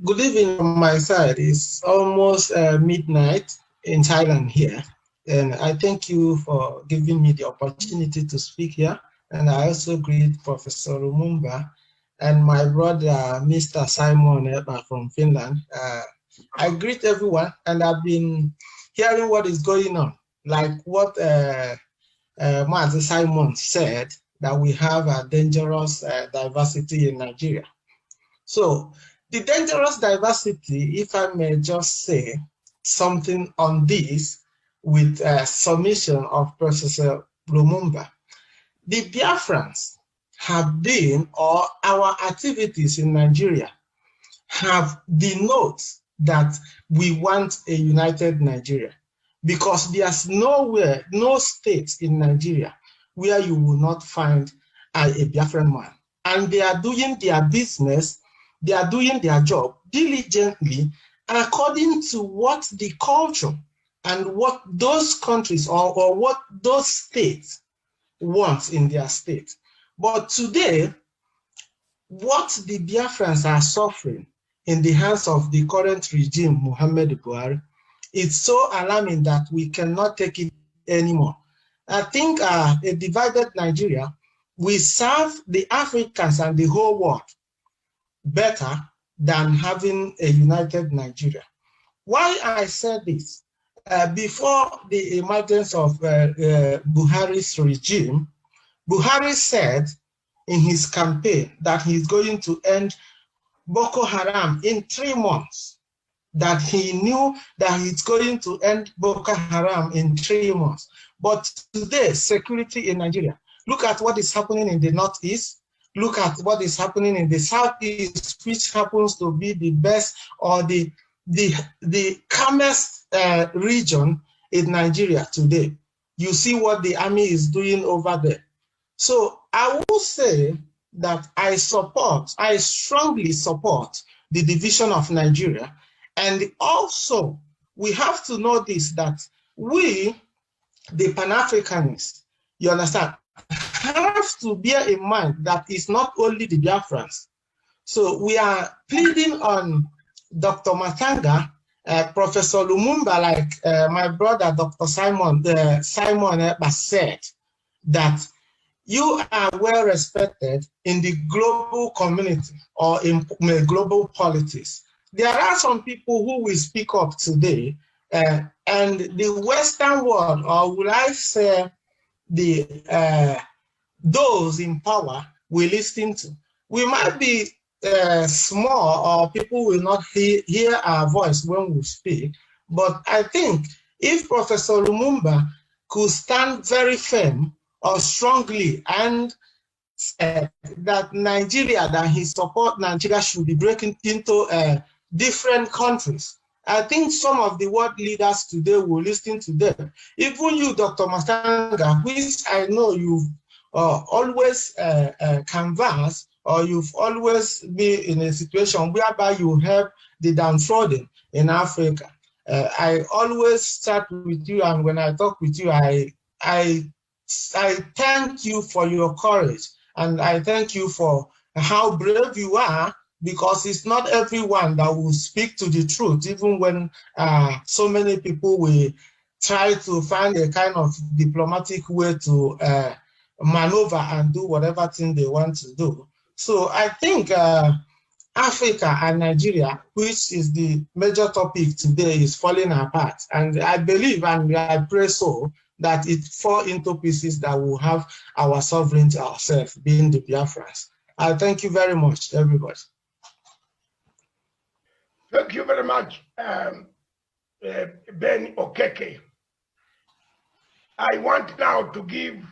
good evening from my side. It's almost midnight in Thailand here. And I thank you for giving me the opportunity to speak here. And I also greet Professor Lumumba and my brother, Mr. Simon Ekpa from Finland. I greet everyone, and I've been hearing what is going on, like what Master Simon said, that we have a dangerous diversity in Nigeria. So The dangerous diversity, if I may just say something on this with a submission of Professor Lumumba. The Biafrans have been, or our activities in Nigeria have denoted that we want a united Nigeria, because there's nowhere, no state in Nigeria where you will not find a Biafran man. And they are doing their business, they are doing their job diligently according to what the culture and what those countries or what those states want in their state. But today, what the Biafrans are suffering in the hands of the current regime, Muhammad Buhari, is so alarming that we cannot take it anymore. I think a divided Nigeria will serve the Africans and the whole world better than having a united Nigeria. Why I said this? Before the emergence of Buhari's regime, Buhari said in his campaign that he's going to end Boko Haram in 3 months, that he knew that he's going to end Boko Haram in 3 months. But today, security in Nigeria, look at what is happening in the Northeast, look at what is happening in the Southeast, which happens to be the best or the calmest region in Nigeria today. You see what the army is doing over there. So I will say that I strongly support the division of Nigeria. And also, we have to know this, that we, the Pan-Africanists, you understand, have to bear in mind that it's not only the Biafrans. So we are pleading on Dr. Matsanga, Professor Lumumba, like my brother, Dr. Simon Ekpa said, that you are well respected in the global community or in global politics. There are some people who will speak up today, and the Western world, or will I say those in power, will listen to. We might be small, or people will not hear our voice when we speak, but I think if Professor Lumumba could stand very firm or strongly and said that Nigeria, that he support Nigeria should be breaking into different countries, I think some of the world leaders today will listen to them. Even you, Dr. Matsanga, which I know you've always canvassed, or you've always been in a situation whereby you help the downtrodden in Africa. I always start with you, and when I talk with you, I thank you for your courage, and I thank you for how brave you are, because it's not everyone that will speak to the truth, even when so many people will try to find a kind of diplomatic way to maneuver and do whatever thing they want to do. So I think Africa and Nigeria, which is the major topic today, is falling apart. And I believe, and I pray so, that it fall into pieces that will have our sovereignty ourselves, being the Biafrans. I thank you very much, everybody. Thank you very much, Ben Okeke. I want now to give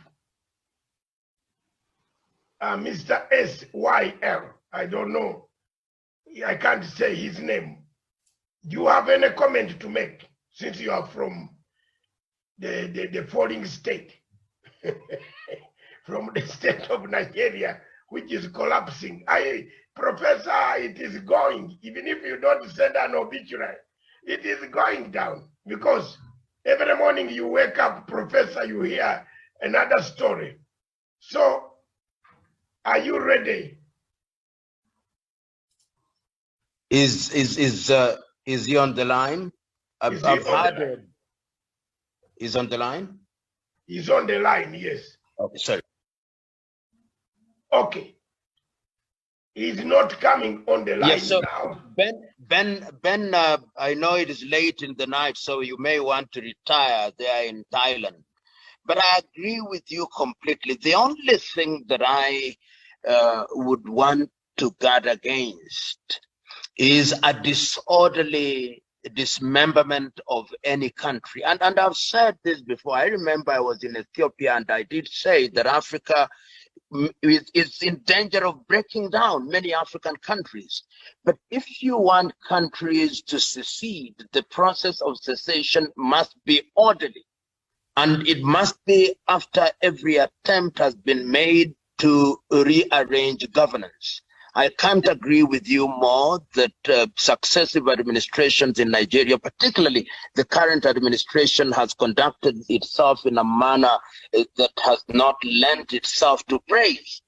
Mr. SYL. I don't know. I can't say his name. Do you have any comment to make, since you are from the foreign state, from the state of Nigeria, which is collapsing? Professor, it is going, even if you don't send an obituary, it is going down, because every morning you wake up, Professor, you hear another story. So, are you ready? Is he on the line? I've heard it. He's on the line? He's on the line, yes. Okay, sorry. Okay. He's not coming on the line yes, so now. Ben, I know it is late in the night, so you may want to retire there in Thailand. But I agree with you completely. The only thing that I would want to guard against is a disorderly dismemberment of any country. And I've said this before. I remember I was in Ethiopia and I did say that Africa is in danger of breaking down, many African countries. But if you want countries to secede, the process of cessation must be orderly. And it must be after every attempt has been made to rearrange governance. I can't agree with you more that successive administrations in Nigeria, particularly the current administration, has conducted itself in a manner that has not lent itself to praise.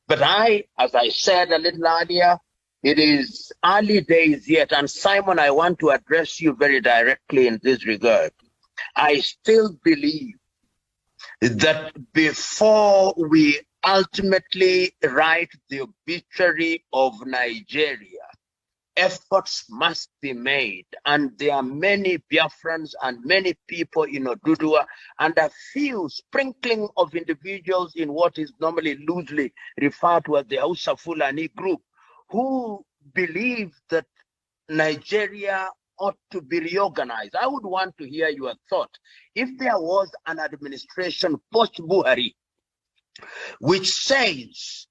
But as I said a little earlier, it is early days yet. And Simon, I want to address you very directly in this regard. I still believe that before we ultimately write the obituary of Nigeria, efforts must be made. And there are many Biafrans and many people in Oduduwa and a few sprinkling of individuals in what is normally loosely referred to as the Hausa Fulani group who believe that Nigeria ought to be reorganized. I would want to hear your thought. If there was an administration post-Buhari which says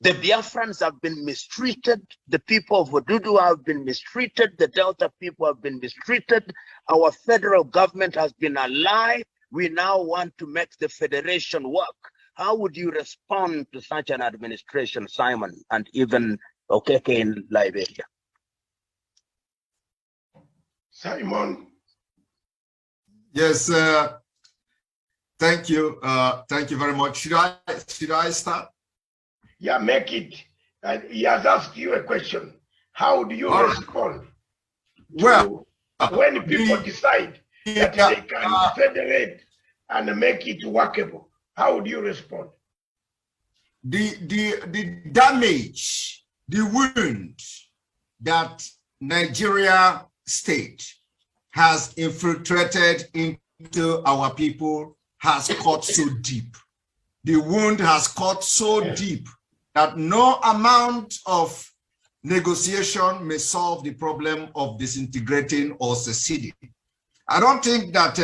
the Biafrans have been mistreated, the people of Oduduwa have been mistreated, the Delta people have been mistreated, our federal government has been a lie, we now want to make the federation work. How would you respond to such an administration, Simon, and even Okeke in Liberia? Simon. Yes, thank you. Thank you very much. Should I start? Yeah, make it. He has asked you a question. How do you respond? Well, when people decide that they can federate and make it workable, how do you respond? The damage, the wound that Nigeria state has infiltrated into our people has cut so deep. The wound has cut so deep that no amount of negotiation may solve the problem of disintegrating or seceding. I don't think that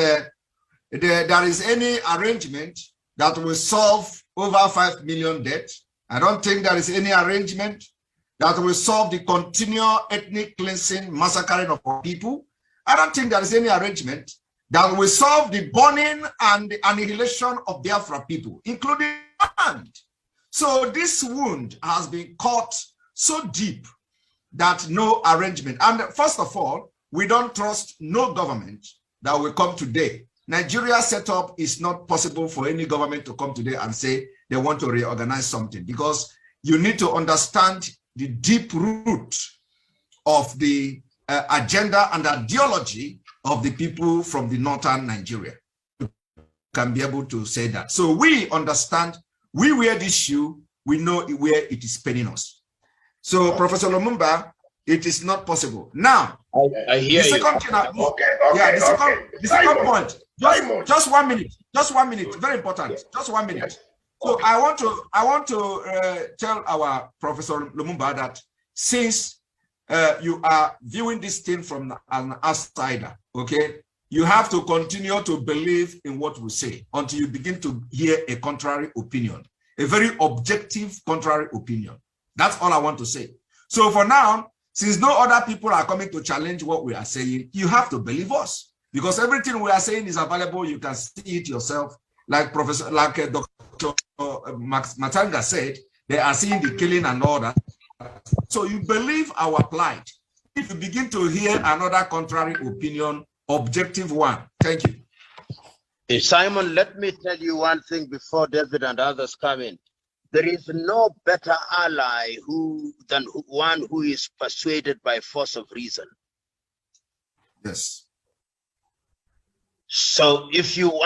there is any arrangement that will solve over 5 million debt. I don't think there is any arrangement that will solve the continual ethnic cleansing, massacring of our people. I don't think there is any arrangement that will solve the burning and the annihilation of Biafra people, including land. So this wound has been cut so deep that no arrangement. And first of all, we don't trust no government that will come today. Nigeria setup is not possible for any government to come today and say they want to reorganize something, because you need to understand the deep root of the agenda and ideology of the people from the northern Nigeria. You can be able to say that. So we understand, we wear this shoe, we know where it is paining us. So Professor Lumumba, it is not possible. Now, I hear the second thing, the second point, just 1 minute, very important, just 1 minute. So I want to tell our Professor Lumumba that since you are viewing this thing from an outsider, okay, you have to continue to believe in what we say until you begin to hear a contrary opinion, a very objective contrary opinion. That's all I want to say. So for now, since no other people are coming to challenge what we are saying, you have to believe us, because everything we are saying is available. You can see it yourself. Like Dr. Matsanga said, they are seeing the killing and all that. So you believe our plight. If you begin to hear another contrary opinion, objective one. Thank you. Hey, Simon, let me tell you one thing before David and others come in. There is no better ally than one who is persuaded by force of reason. Yes. So if you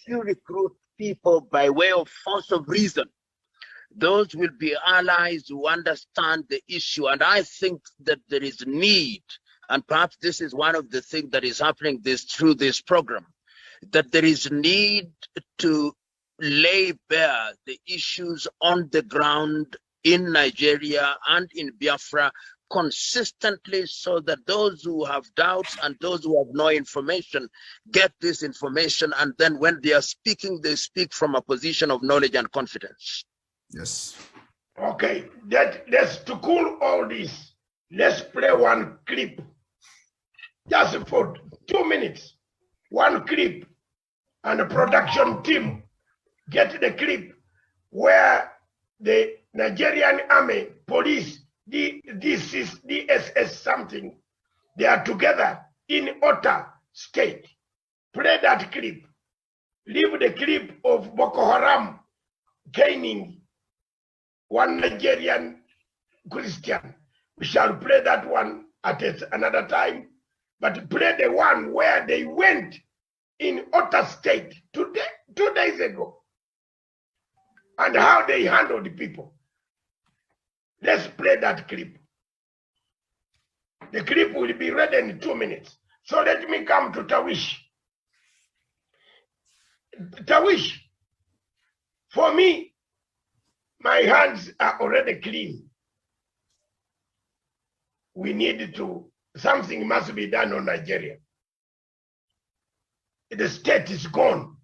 recruit people by way of force of reason, those will be allies who understand the issue. And I think that there is need, and perhaps this is one of the things that is happening through this program, that there is need to lay bare the issues on the ground in Nigeria and in Biafra consistently so that those who have doubts and those who have no information get this information, and then when they are speaking, they speak from a position of knowledge and confidence. Yes. Okay, let's to cool all this. Let's play one clip, just for 2 minutes. One clip, and the production team get the clip where the Nigerian army, police, DSS something, they are together in Ota State. Play that clip. Leave the clip of Boko Haram gaining one Nigerian Christian. We shall play that one at another time, but play the one where they went in Ota State 2 days ago, and how they handled the people. Let's play that clip. The clip will be ready in 2 minutes. So let me come to Tawish. Tawish, for me, my hands are already clean. We need to, something must be done on Nigeria. The state is gone.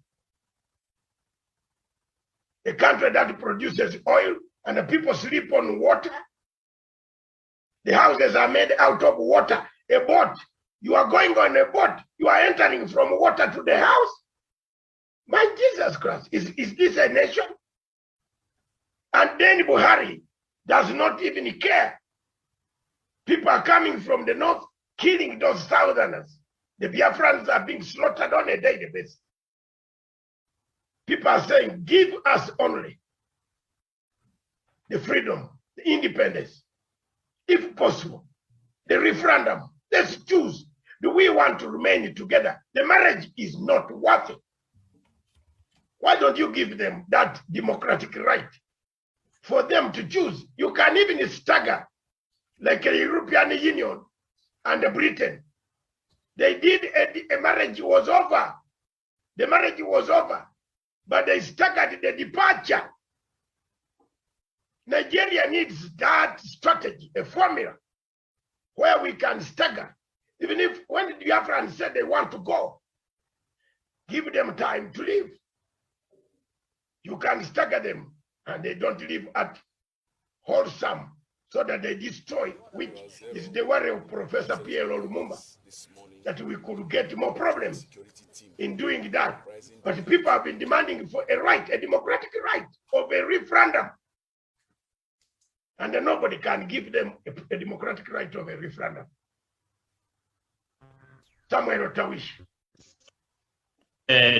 A country that produces oil and the people sleep on water. The houses are made out of water. A boat, you are going on a boat, you are entering from water to the house. My Jesus Christ, is this a nation? And then Buhari does not even care. People are coming from the north, killing those southerners. The Biafrans are being slaughtered on a daily basis. People are saying, give us only the freedom, the independence, if possible, the referendum. Let's choose. Do we want to remain together? The marriage is not worth it. Why don't you give them that democratic right for them to choose? You can even stagger like the European Union and Britain. They did a marriage was over. The marriage was over, but they staggered the departure. Nigeria needs that strategy, a formula where we can stagger. Even if when the Biafrans said they want to go, give them time to leave. You can stagger them and they don't live at wholesome so that they destroy, which is the worry of Professor Pierre Lumumba, that we could get more problems in doing that. But people have been demanding for a right, a democratic right of a referendum. And nobody can give them a democratic right of a referendum. Samuel Tawish.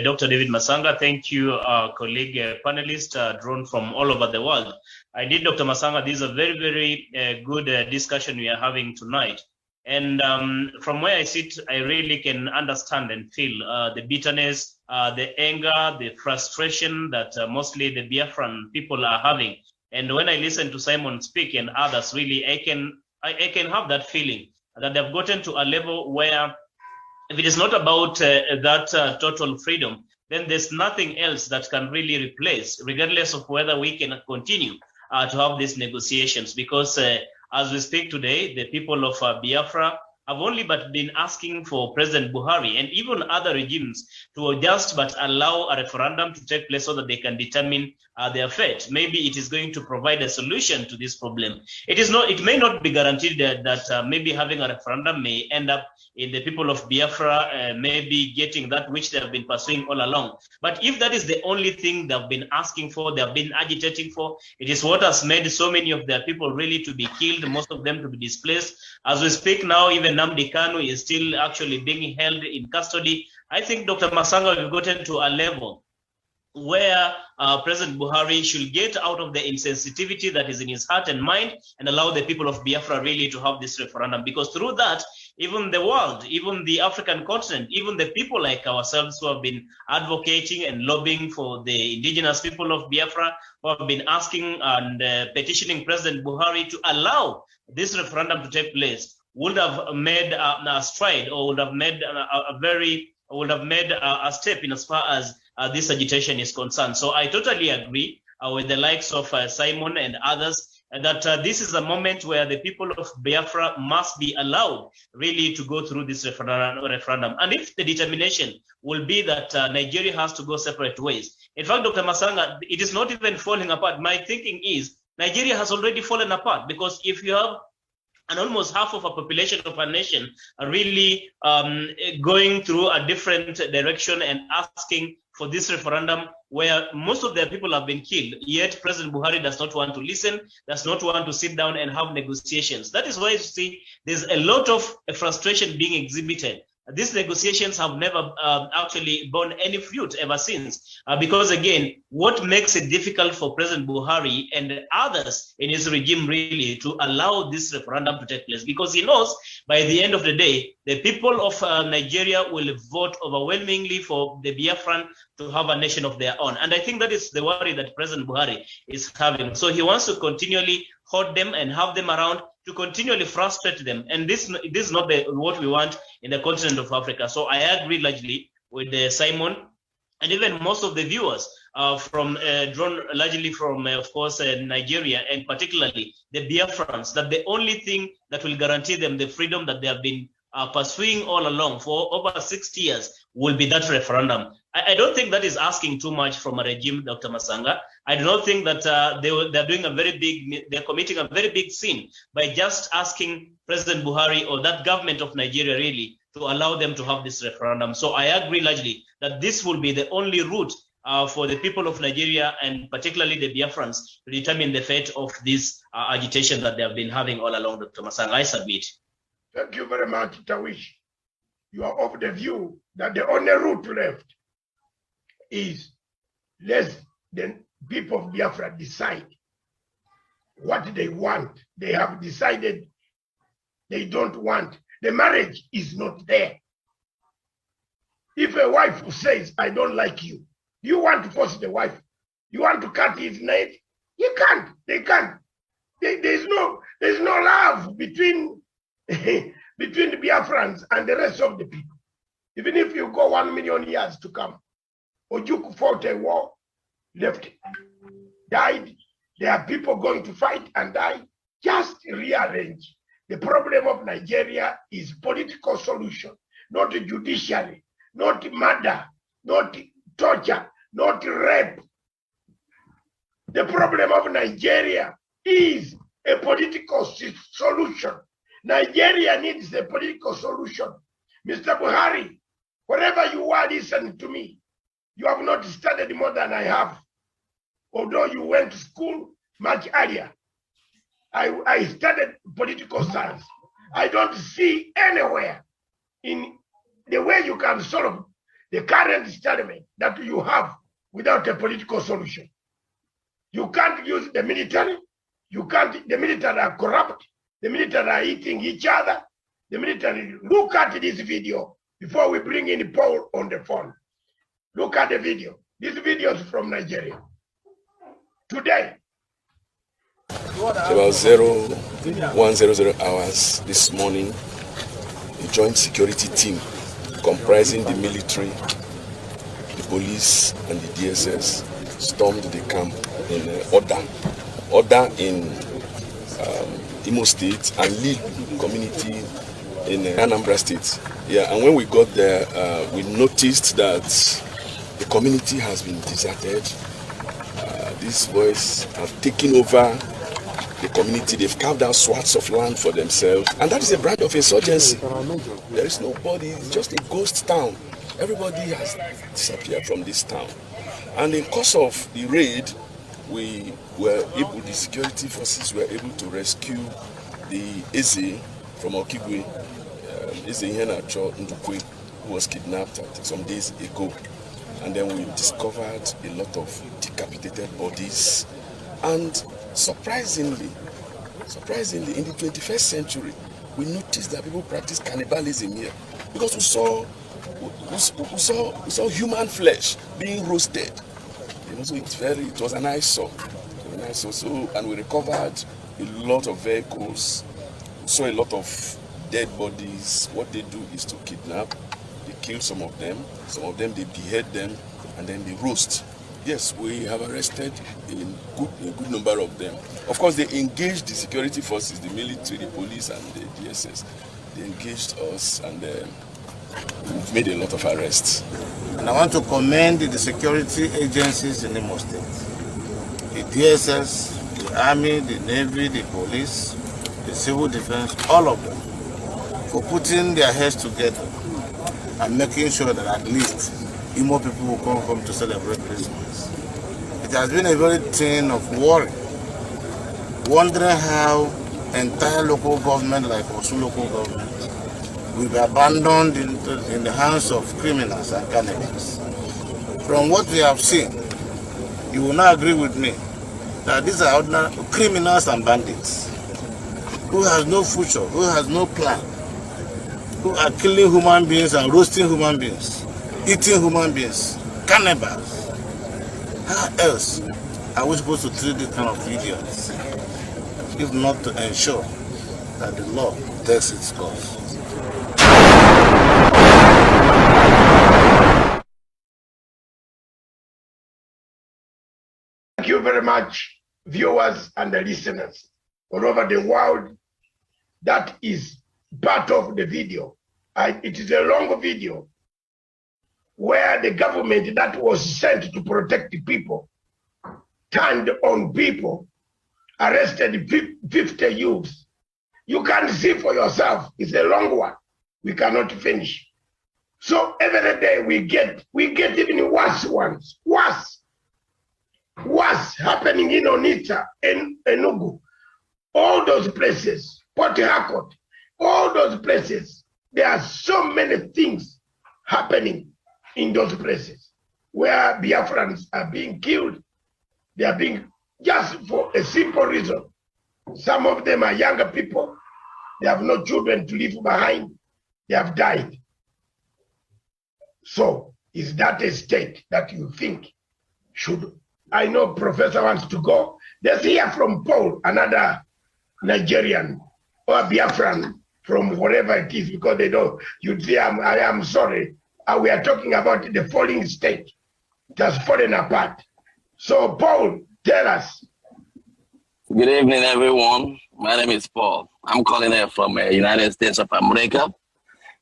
Dr. David Matsanga, thank you, colleague panelist drawn from all over the world. Indeed, Dr. Matsanga, this is a very, very good discussion we are having tonight. And from where I sit, I really can understand and feel the bitterness, the anger, the frustration that mostly the Biafran people are having. And when I listen to Simon speak and others, really, I can have that feeling that they've gotten to a level where if it is not about that total freedom, then there's nothing else that can really replace, regardless of whether we can continue to have these negotiations. Because as we speak today, the people of Biafra have only but been asking for President Buhari and even other regimes to just but allow a referendum to take place so that they can determine their fate. Maybe it is going to provide a solution to this problem. It may not be guaranteed that maybe having a referendum may end up in the people of Biafra maybe getting that which they have been pursuing all along. But if that is the only thing they have been asking for, they have been agitating for, it is what has made so many of their people really to be killed, most of them to be displaced. As we speak now, even Namdi Kanu is still actually being held in custody. I think, Dr. Matsanga, we've gotten to a level where President Buhari should get out of the insensitivity that is in his heart and mind and allow the people of Biafra really to have this referendum. Because through that, even the world, even the African continent, even the people like ourselves who have been advocating and lobbying for the indigenous people of Biafra, who have been asking and petitioning President Buhari to allow this referendum to take place, would have made a stride, or would have made a step in as far as this agitation is concerned. So I totally agree with the likes of Simon and others that this is a moment where the people of Biafra must be allowed really to go through this referendum. And if the determination will be that Nigeria has to go separate ways. In fact, Dr. Matsanga, it is not even falling apart. My thinking is Nigeria has already fallen apart, because if you have and almost half of a population of a nation are really going through a different direction and asking for this referendum, where most of their people have been killed, yet President Buhari does not want to listen, does not want to sit down and have negotiations. That is why you see there's a lot of frustration being exhibited. These negotiations have never actually borne any fruit ever since, because again, what makes it difficult for President Buhari and others in his regime really to allow this referendum to take place, because he knows by the end of the day, the people of Nigeria will vote overwhelmingly for the Biafran to have a nation of their own. And I think that is the worry that President Buhari is having. So he wants to continually hold them and have them around to continually frustrate them. And this is not what we want in the continent of Africa. So I agree largely with Simon and even most of the viewers drawn largely from, of course, Nigeria, and particularly the Biafrans, that the only thing that will guarantee them the freedom that they have been pursuing all along for over 60 years will be that referendum. I don't think that is asking too much from a regime, Dr. Matsanga. I do not think that they're doing they're committing a very big sin by just asking President Buhari or that government of Nigeria really to allow them to have this referendum. So I agree largely that this will be the only route for the people of Nigeria and particularly the Biafrans to determine the fate of this agitation that they have been having all along, Dr. Matsanga. I submit. Thank you very much, Tawi. You are of the view that the only route left is let the people of Biafra decide what they want. They have decided they don't want. The marriage is not there. If a wife says, I don't like you, you want to force the wife, you want to cut his nails, you can't. They can't. There's no love between between the Biafrans and the rest of the people. Even if you go 1 million years to come, Ojukwu fought a war, left, died. There are people going to fight and die. Just rearrange. The problem of Nigeria is political solution, not judiciary, not murder, not torture, not rape. The problem of Nigeria is a political solution. Nigeria needs a political solution. Mr. Buhari, wherever you are, listen to me. You have not studied more than I have. Although you went to school much earlier. I studied political science. I don't see anywhere in the way you can solve the current stalemate that you have without a political solution. You can't use the military. You can't, the military are corrupt. The military are eating each other. The military, look at this video before we bring in Paul on the phone. Look at the video. This video is from Nigeria. Today, about 0100 hours this morning, a joint security team comprising the military, the police, and the DSS stormed the camp in Oda in Imo State and Lille community in Anambra State. Yeah, and when we got there, we noticed that the community has been deserted. These boys have taken over the community. They've carved out swaths of land for themselves, and that is a brand of insurgency. There is nobody, it's just a ghost town. Everybody has disappeared from this town. And in course of the raid, the security forces were able to rescue the Eze from Okigwe, Eze Ihenacho Ndukwe, who was kidnapped some days ago. And then we discovered a lot of decapitated bodies. And surprisingly, in the 21st century, we noticed that people practice cannibalism here, because we saw human flesh being roasted. It was an eyesore. And we recovered a lot of vehicles. We saw a lot of dead bodies. What they do is to kidnap. They kill some of them they behead them, and then they roast Yes, we have arrested a good number of them. Of course, they engaged the security forces, the military, the police, and the DSS. They engaged us, and we've made a lot of arrests. And I want to commend the security agencies in Imo State, the DSS, the Army, the Navy, the police, the Civil Defense, all of them, for putting their heads together and making sure that at least Imo people will come home to celebrate Christmas. It has been a very thing of worry, wondering how entire local government, like Osun local government, will be abandoned in the hands of criminals and cannibals. From what we have seen, you will not agree with me that these are ordinary criminals and bandits who has no future, who has no plan, who are killing human beings and roasting human beings, eating human beings, cannibals. How else are we supposed to treat this kind of idiots if not to ensure that the law takes its course? Thank you very much, viewers and the listeners all over the world. That is part of the video. It is a long video where the government that was sent to protect the people turned on people, arrested 50 youths. You can see for yourself. It's a long one. We cannot finish. So every day we get even worse ones. Worse happening in Onitsha and Enugu. All those places, Port Harcourt, all those places. There are so many things happening in those places where Biafrans are being killed. They are being just for a simple reason. Some of them are younger people. They have no children to leave behind. They have died. So is that a state that you think should? I know Professor wants to go. Let's hear from Paul, another Nigerian or Biafran from wherever it is, because they don't. You see, I am sorry. We are talking about the falling state. It has fallen apart. So, Paul, tell us. Good evening, everyone. My name is Paul. I'm calling here from the United States of America.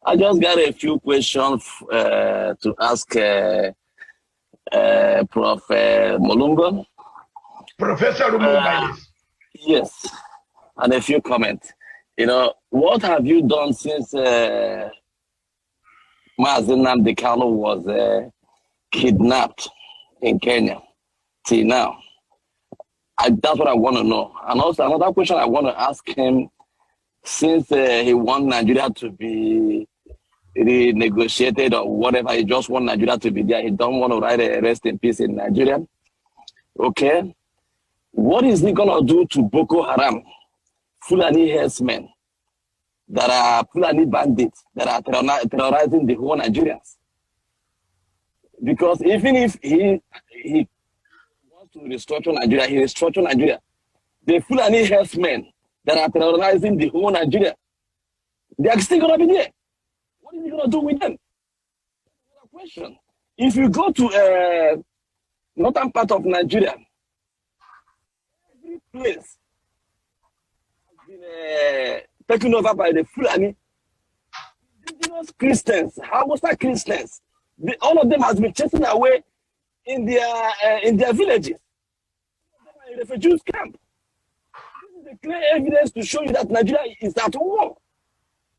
I just got a few questions to ask Prof. Mulumba. Professor Lumumba, yes, and a few comments. You know, what have you done since Mazi Nnamdi Kanu was kidnapped in Kenya till now? That's what I want to know. And also another question I want to ask him, since he want Nigeria to be renegotiated or whatever, he just want Nigeria to be there. He don't want to write a rest in peace in Nigeria. Okay. What is he going to do to Boko Haram, Fulani herdsmen, that are Fulani bandits, that are terrorizing the whole Nigerians? Because even if he wants to restructure Nigeria, he restructure Nigeria. The Fulani herdsmen that are terrorizing the whole Nigeria, they are still going to be there. What is he going to do with them? Another question. If you go to northern part of Nigeria, every place has been taken over by the Fulani. Indigenous Christians, Hausa Christians, all of them has been chasing away in their villages. In refugees camp. This is a clear evidence to show you that Nigeria is at war.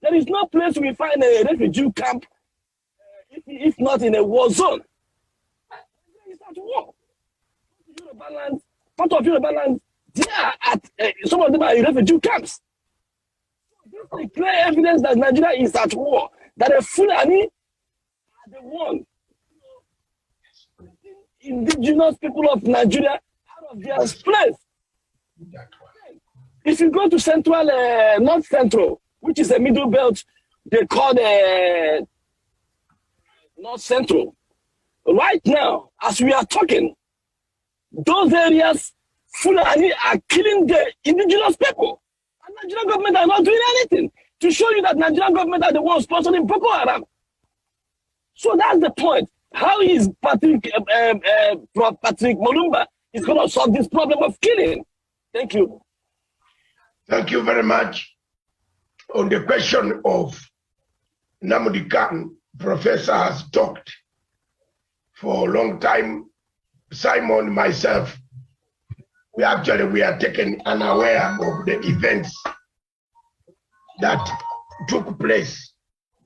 There is no place we find a refugee camp if not in a war zone. It's at war. Part of Yoruba land, they are at some of them are in refugee camps. This is clear evidence that Nigeria is at war. That the Fulani are the one indigenous people of Nigeria out of their place. If you go to central, North Central, which is a middle belt, they call North Central. Right now, as we are talking, those areas, Fulani are killing the indigenous people. And Nigerian government are not doing anything to show you that Nigerian government are the ones sponsoring Boko Haram. So that's the point. How is Patrick Mulumba is going to solve this problem of killing? Thank you. Thank you very much. On the question of Nnamdi Kanu, Professor has talked for a long time. Simon, myself, we are taken unaware of the events that took place.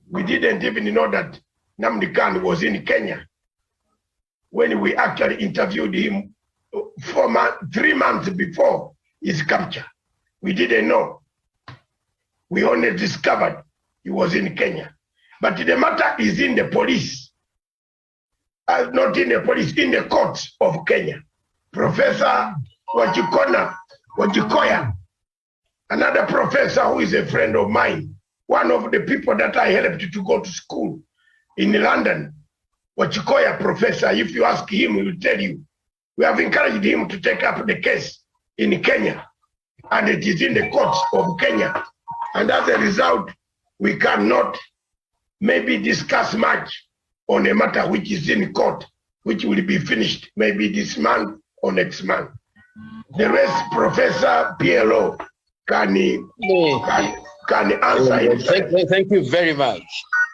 We didn't even know that Nnamdi Kanu was in Kenya when we actually interviewed him 3 months before his capture. We didn't know. We only discovered he was in Kenya. But the matter is in the police. Not in the police, in the courts of Kenya. Professor Wajikoya, another professor who is a friend of mine, one of the people that I helped to go to school in London, Wajikoya professor, if you ask him, he will tell you. We have encouraged him to take up the case in Kenya, and it is in the courts of Kenya. And as a result, we cannot maybe discuss much on a matter which is in court, which will be finished maybe this month or next month. The rest, Professor PLO can answer. Thank you very much.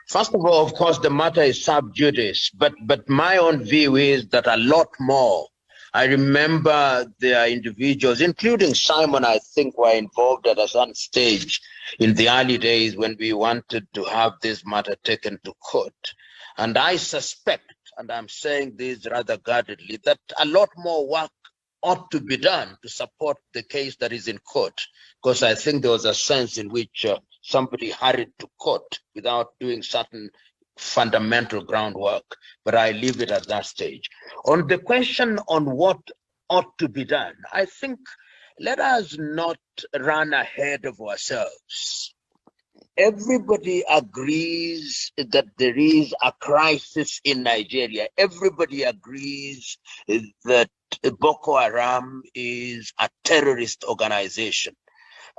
First of all, of course, the matter is sub judice, but my own view is that a lot more. I remember there are individuals, including Simon, I think, were involved at a certain stage in the early days when we wanted to have this matter taken to court. And I suspect, and I'm saying this rather guardedly, that a lot more work ought to be done to support the case that is in court, because I think there was a sense in which somebody hurried to court without doing certain fundamental groundwork, but I leave it at that stage. On the question on what ought to be done, I think let us not run ahead of ourselves. Everybody agrees that there is a crisis in Nigeria. Everybody agrees that Boko Haram is a terrorist organization.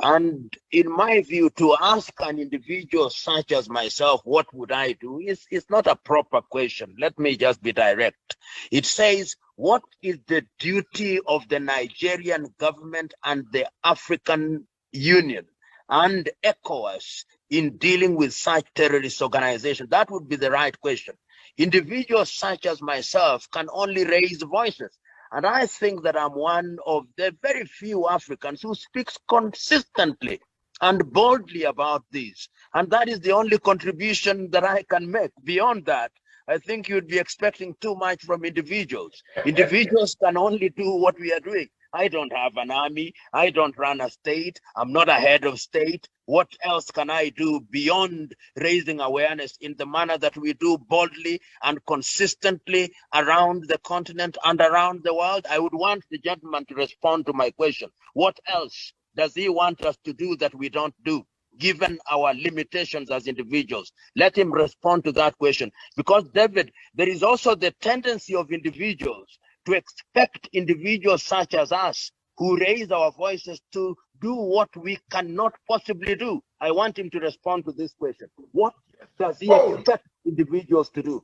And in my view, to ask an individual such as myself, what would I do, is not a proper question. Let me just be direct. It says, what is the duty of the Nigerian government and the African Union and ECOWAS in dealing with such terrorist organizations? That would be the right question. Individuals such as myself can only raise voices. And I think that I'm one of the very few Africans who speaks consistently and boldly about this. And that is the only contribution that I can make. Beyond that, I think you'd be expecting too much from individuals. Individuals can only do what we are doing. I don't have an army. I don't run a state. I'm not a head of state. What else can I do beyond raising awareness in the manner that we do boldly and consistently around the continent and around the world? I would want the gentleman to respond to my question. What else does he want us to do that we don't do, given our limitations as individuals? Let him respond to that question. Because, David, there is also the tendency of individuals to expect individuals such as us who raise our voices to do what we cannot possibly do. I want him to respond to this question. What does he expect individuals to do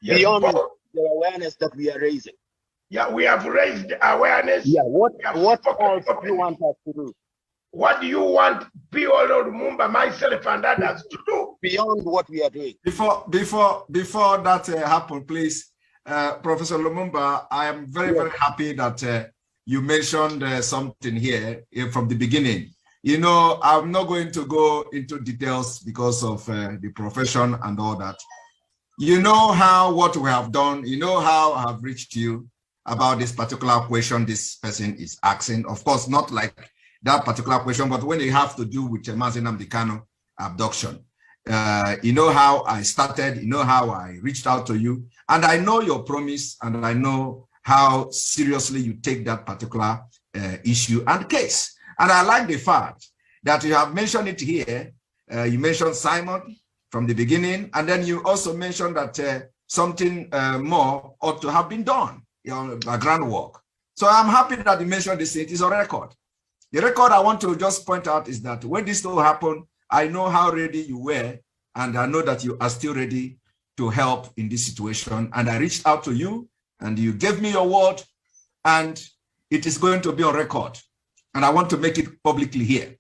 beyond the awareness that we are raising? Yeah, we have raised awareness. Yeah, what else do you want us to do? What do you want P.O. Lumumba, myself, and others to do? Beyond what we are doing. Before that happen, please, Professor Lumumba, I am very happy that you mentioned something here from the beginning. You know, I'm not going to go into details because of the profession and all that. You know how what we have done, you know how I have reached you about this particular question this person is asking. Of course, not like that particular question, but when it have to do with Mazi Nnamdi Kanu abduction. You know how I started, you know how I reached out to you, and I know your promise, and I know how seriously you take that particular issue and case. And I like the fact that you have mentioned it here. You mentioned Simon from the beginning, and then you also mentioned that something more ought to have been done, you know, background work. So I'm happy that you mentioned this. It is a record. The record I want to just point out is that when this all happened, I know how ready you were, and I know that you are still ready to help in this situation. And I reached out to you and you gave me your word, and it is going to be on record. And I want to make it publicly here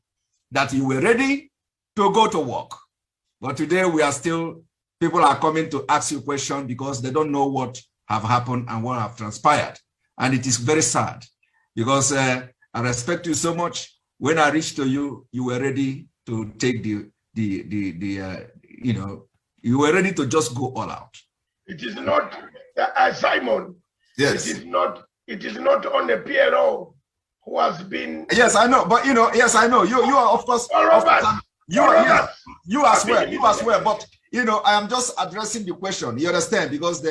that you were ready to go to work. But today we are still, people are coming to ask you questions because they don't know what have happened and what have transpired. And it is very sad because I respect you so much. When I reached to you, you were ready to take you were ready to just go all out. It is not, Simon. Yes. It is not on the PLO who has been. Yes, I know, but yes, I know. You are, of course, you as well. But I am just addressing the question. You understand? Because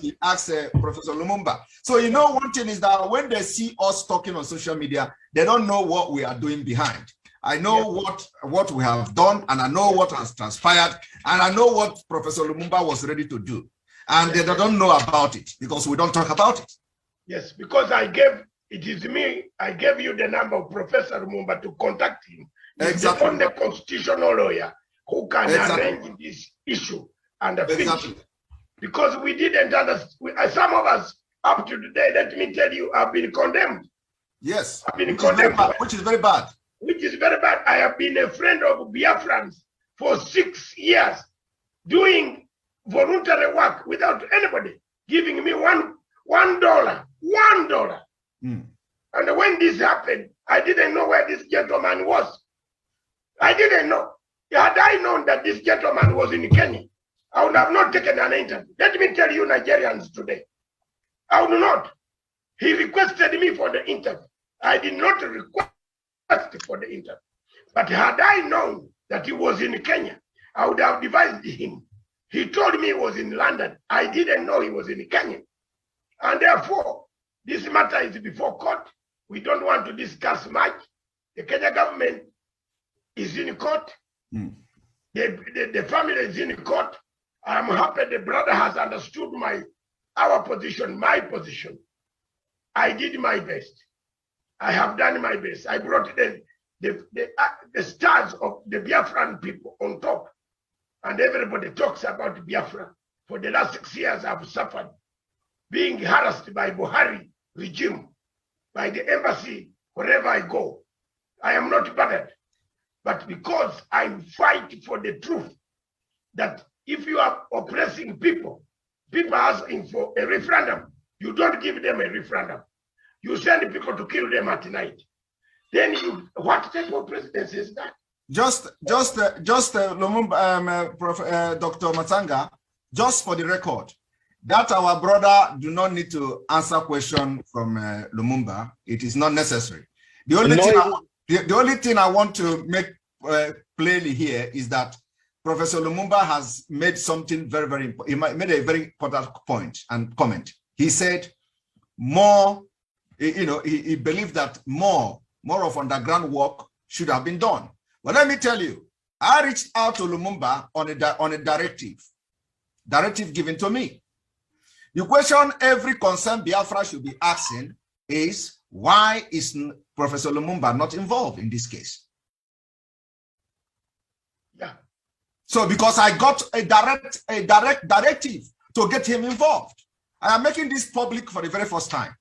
he asked Professor Lumumba. So one thing is that when they see us talking on social media, they don't know what we are doing behind. I know what we have done, and I know what has transpired, and I know what Professor Lumumba was ready to do. And they don't know about it because we don't talk about it. Yes, because I gave you the number of Professor Lumumba to contact him. Exactly. He's the only constitutional lawyer who can arrange this issue and finish it. Because we didn't understand. Some of us, up to today, let me tell you, have been condemned. Yes, I've been condemned. Which is very bad. Which is very bad. I have been a friend of Biafrans for 6 years, doing voluntary work without anybody giving me $1. $1. And when this happened, I didn't know where this gentleman was. I didn't know. Had I known that this gentleman was in Kenya, I would have not taken an interview. Let me tell you, Nigerians today, I would not. He requested me for the interview. I did not request for the interview. But had I known that he was in Kenya, I would have advised him. He told me he was in London. I didn't know he was in Kenya. And therefore, this matter is before court. We don't want to discuss much. The Kenya government is in court. The family is in court. I'm happy the brother has understood our position, my position. I did my best. I have done my best. I brought the stars of the Biafran people on top. And everybody talks about Biafra. For the last 6 years, I've suffered being harassed by Buhari regime, by the embassy, wherever I go. I am not bothered. But because I fight for the truth, that if you are oppressing people asking for a referendum, you don't give them a referendum. You send people to kill them at night. Then what type of presidency is that? Lumumba, Dr. Matsanga, just for the record, that our brother do not need to answer question from Lumumba. It is not necessary. The only thing I want to make plainly here is that Professor Lumumba has made something very, very important. He made a very important point and comment. He said more, he believed that more of underground work should have been done. But let me tell you, I reached out to Lumumba on a directive given to me. The question every concerned Biafra should be asking is, why is Professor Lumumba not involved in this case? Yeah. So because I got a direct directive to get him involved. I am making this public for the very first time.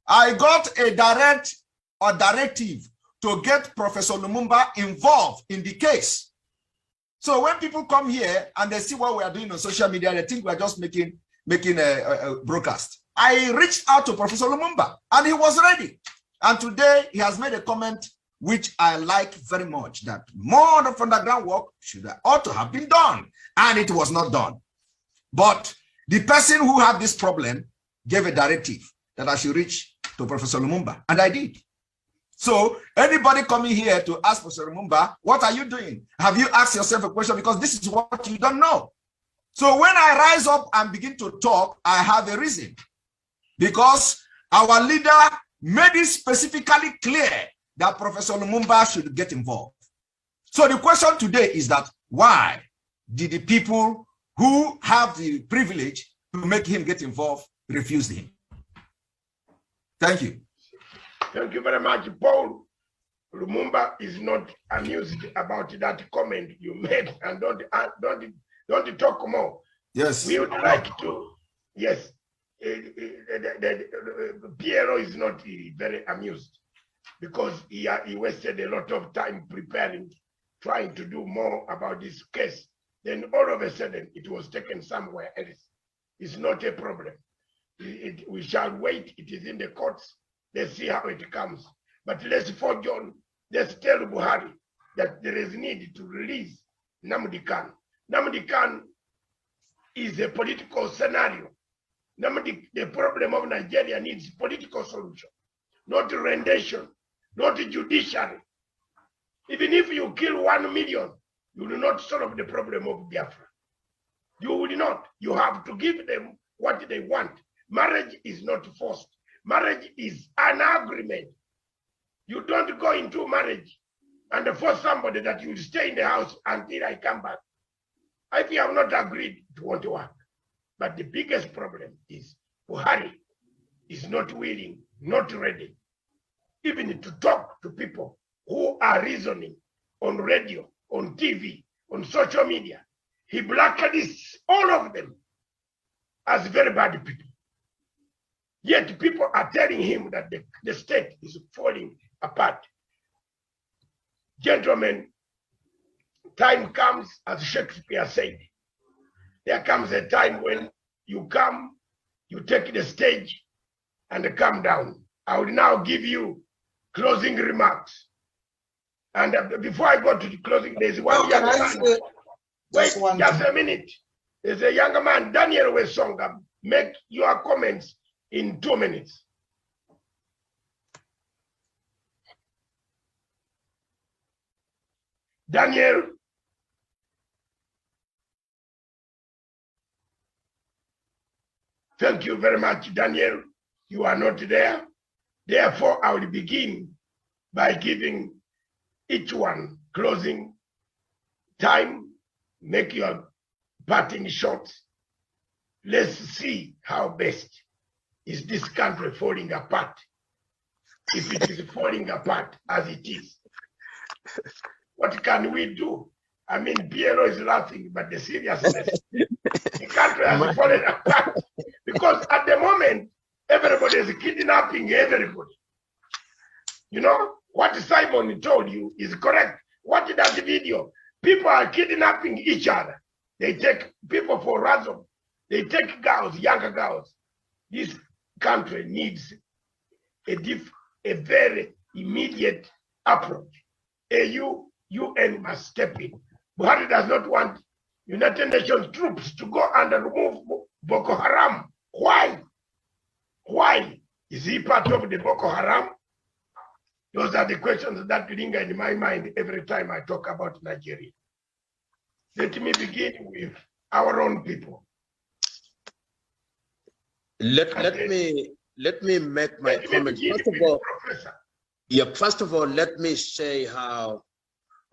I got a directive to get Professor Lumumba involved in the case. So when people come here and they see what we are doing on social media, they think we are just making a broadcast. I reached out to Professor Lumumba and he was ready. And today he has made a comment which I like very much, that more of underground work ought to have been done. And it was not done. But the person who had this problem gave a directive that I should reach to Professor Lumumba, and I did. So anybody coming here to ask Professor Lumumba, what are you doing? Have you asked yourself a question? Because this is what you don't know. So when I rise up and begin to talk, I have a reason. Because our leader made it specifically clear that Professor Lumumba should get involved. So the question today is that why did the people who have the privilege to make him get involved refuse him? Thank you. Thank you very much, Paul. Lumumba is not amused about that comment you made, and don't talk more. Yes. We would like to, yes, Piero is not very amused because he wasted a lot of time preparing, trying to do more about this case. Then all of a sudden it was taken somewhere else. It's not a problem. We shall wait. It is in the courts. Let's see how it comes. But let's forge on. Let's tell Buhari that there is need to release Nnamdi Kanu. Nnamdi Kanu is a political scenario. The problem of Nigeria needs political solution, not rendition, not judiciary. Even if you kill 1 million, you will not solve the problem of Biafra. You will not. You have to give them what they want. Marriage is not forced. Marriage is an agreement. You don't go into marriage and force somebody that you will stay in the house until I come back. If you have not agreed, it won't work. But the biggest problem is Buhari is not willing, not ready, even to talk to people who are reasoning on radio, on TV, on social media. He blacklists all of them as very bad people. Yet people are telling him that the state is falling apart. Gentlemen, time comes, as Shakespeare said, there comes a time when you come, you take the stage and come down. I will now give you closing remarks. And before I go to the closing, there's one young man. Wait, just a minute. There's a younger man, Daniel Wesonga. Make your comments in 2 minutes. Daniel. Thank you very much, Daniel. You are not there. Therefore, I will begin by giving each one closing time. Make your parting shots. Let's see how best is this country falling apart. If it is falling apart as it is, what can we do? I mean, Piero is laughing, but the seriousness, the country has fallen apart because at the moment, everybody is kidnapping everybody. You know, what Simon told you is correct. Watch that video. People are kidnapping each other. They take people for ransom. They take girls, younger girls. This country needs a very immediate approach. UN must step in. Buhari does not want United Nations troops to go and remove Boko Haram. Why? Why? Is he part of the Boko Haram? Those are the questions that linger in my mind every time I talk about Nigeria. Let me begin with our own people. Let me make my comments. First of all, let me say how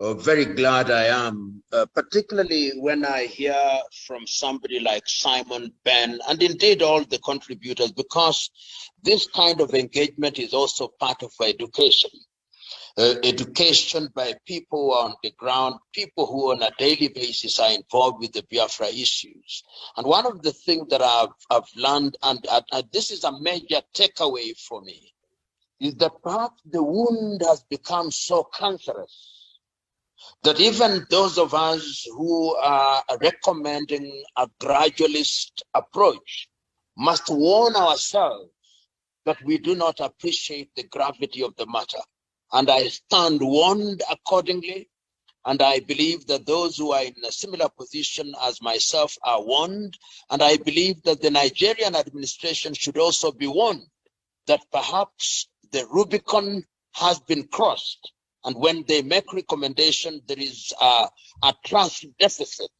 very glad I am, particularly when I hear from somebody like Simon, Ben, and indeed all the contributors, because this kind of engagement is also part of education. Education by people on the ground, people who on a daily basis are involved with the Biafra issues. And one of the things that I've learned, and this is a major takeaway for me, is that perhaps the wound has become so cancerous that even those of us who are recommending a gradualist approach must warn ourselves that we do not appreciate the gravity of the matter. And I stand warned accordingly, and I believe that those who are in a similar position as myself are warned, and I believe that the Nigerian administration should also be warned that perhaps the Rubicon has been crossed, and when they make recommendation, there is a trust deficit,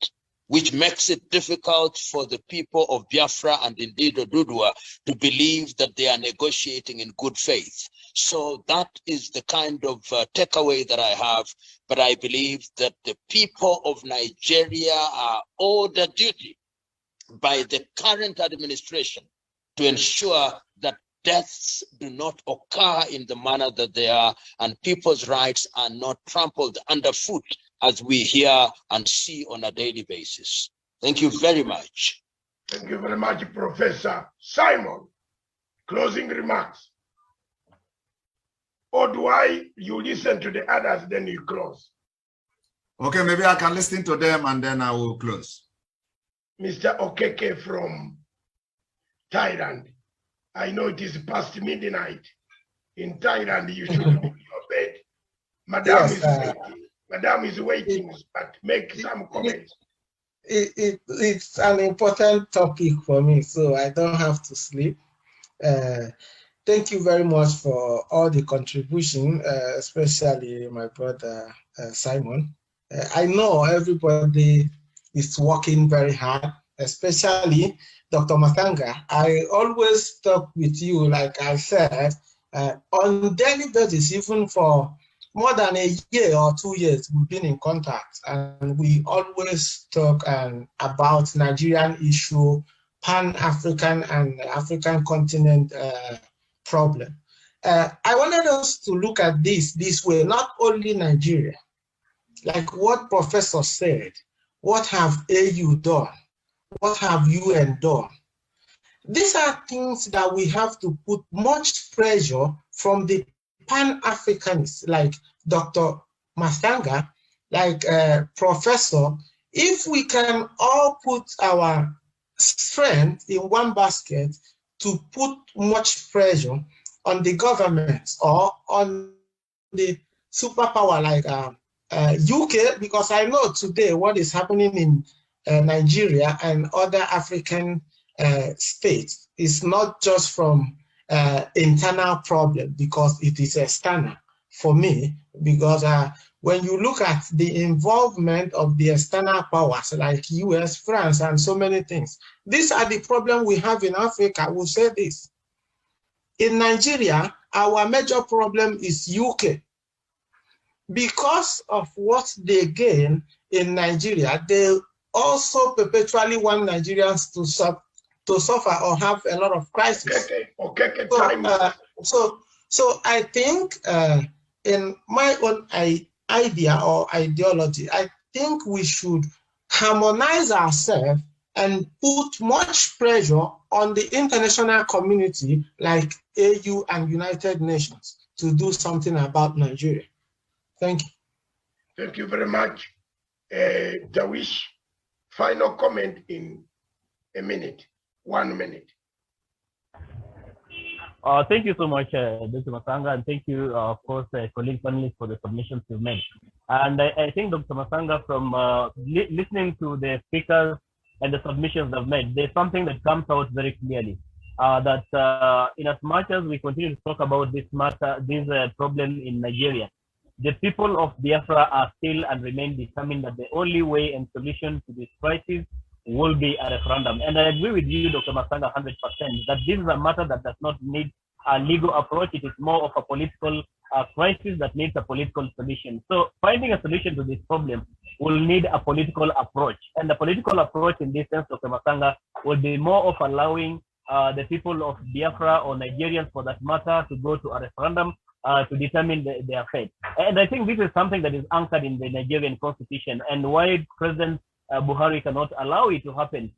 which makes it difficult for the people of Biafra and indeed Odudua to believe that they are negotiating in good faith. So that is the kind of takeaway that I have, but I believe that the people of Nigeria are owed a duty by the current administration to ensure that deaths do not occur in the manner that they are, and people's rights are not trampled underfoot as we hear and see on a daily basis. Thank you very much. Thank you very much, Professor Simon. Closing remarks. Or do you listen to the others, then you close? Okay, maybe I can listen to them and then I will close. Mr. Okeke from Thailand. I know it is past midnight. In Thailand, you should be in your bed. Madam is waiting. Madam is waiting, but make some comments. It's an important topic for me, so I don't have to sleep. Thank you very much for all the contribution, especially my brother Simon. I know everybody is working very hard, especially Dr. Matsanga. I always talk with you, like I said, on daily basis, even for more than a year or 2 years, we've been in contact, and we always talk about Nigerian issue, Pan-African and African continent problem. I wanted us to look at this way, not only Nigeria, like what Professor said, what have AU done? What have UN done? These are things that we have to put much pressure from the Pan-Africanists, like Dr. Matsanga, like Professor. If we can all put our strength in one basket to put much pressure on the government or on the superpower like UK, because I know today what is happening in Nigeria and other African states is not just from internal problem, because it is external for me, because when you look at the involvement of the external powers like US, France, and so many things, these are the problems we have in Africa. We'll say this. In Nigeria, our major problem is UK. Because of what they gain in Nigeria, they also perpetually want Nigerians to suffer or have a lot of crisis. Okay. So I think in my own idea or ideology, I think we should harmonize ourselves and put much pressure on the international community like AU and United Nations to do something about Nigeria. Thank you. Thank you very much. Tawi, final comment in a minute, 1 minute. Thank you so much, Dr. Matsanga, and thank you, of course, colleague panelists for the submissions you've made. And I think, Dr. Matsanga, from listening to the speakers and the submissions they've made, there's something that comes out very clearly, that in as much as we continue to talk about this matter, this problem in Nigeria, the people of Biafra are still and remain determined that the only way and solution to this crisis will be a referendum. And I agree with you, Dr. Matsanga, 100%, that this is a matter that does not need a legal approach. It is more of a political crisis that needs a political solution. So finding a solution to this problem will need a political approach. And the political approach in this sense, Dr. Matsanga, will be more of allowing the people of Biafra or Nigerians, for that matter, to go to a referendum to determine their fate. And I think this is something that is anchored in the Nigerian constitution, and why President Buhari cannot allow it to happen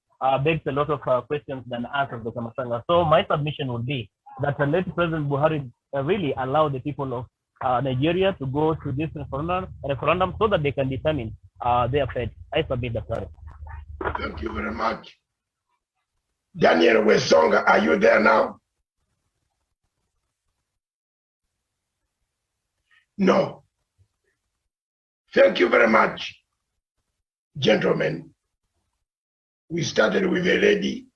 begs a lot of questions than answers, Dr. Matsanga. So my submission would be that let President Buhari really allow the people of Nigeria to go to this referendum so that they can determine their fate. I submit the prayer. Thank you very much. Daniel Wesonga, are you there now? No. Thank you very much, gentlemen. We started with a lady.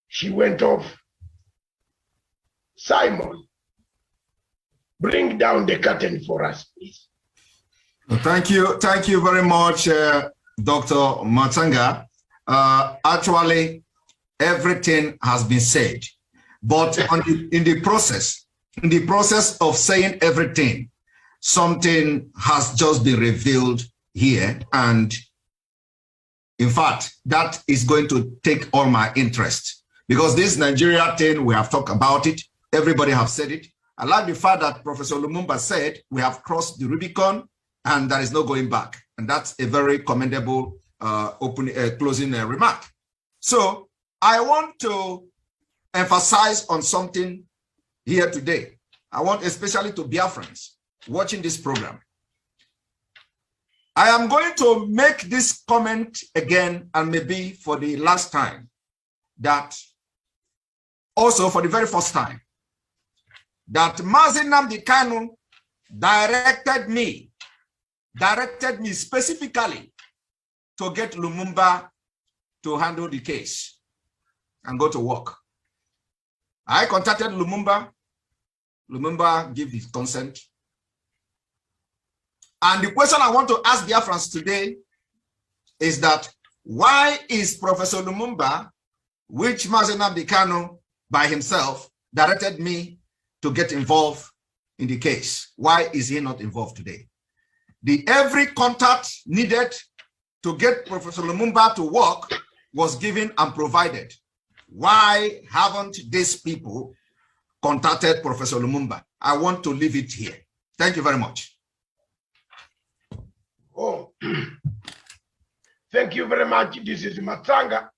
She went off. Simon, bring down the curtain for us, please. Thank you very much, Dr. Matsanga. Actually, everything has been said, but in the process of saying everything, something has just been revealed here, and in fact, that is going to take all my interest, because this Nigeria thing, we have talked about it, everybody have said it. I like the fact that Professor Lumumba said we have crossed the Rubicon and there is no going back, and that's a very commendable closing remark. So I want to emphasize on something here today. I want especially to Biafrans watching this program. I am going to make this comment again, and maybe for the last time, that also for the very first time, that Mazi Nnamdi Kanu directed me specifically to get Lumumba to handle the case and go to work. I contacted Lumumba. Lumumba gave his consent. And the question I want to ask Biafrans today is that why is Professor Lumumba, which Mazi Nnamdi Kanu by himself directed me to get involved in the case, why is he not involved today? Every contact needed to get Professor Lumumba to work was given and provided. Why haven't these people contacted Professor Lumumba? I want to leave it here. Thank you very much. Oh, thank you very much. This is Matsanga,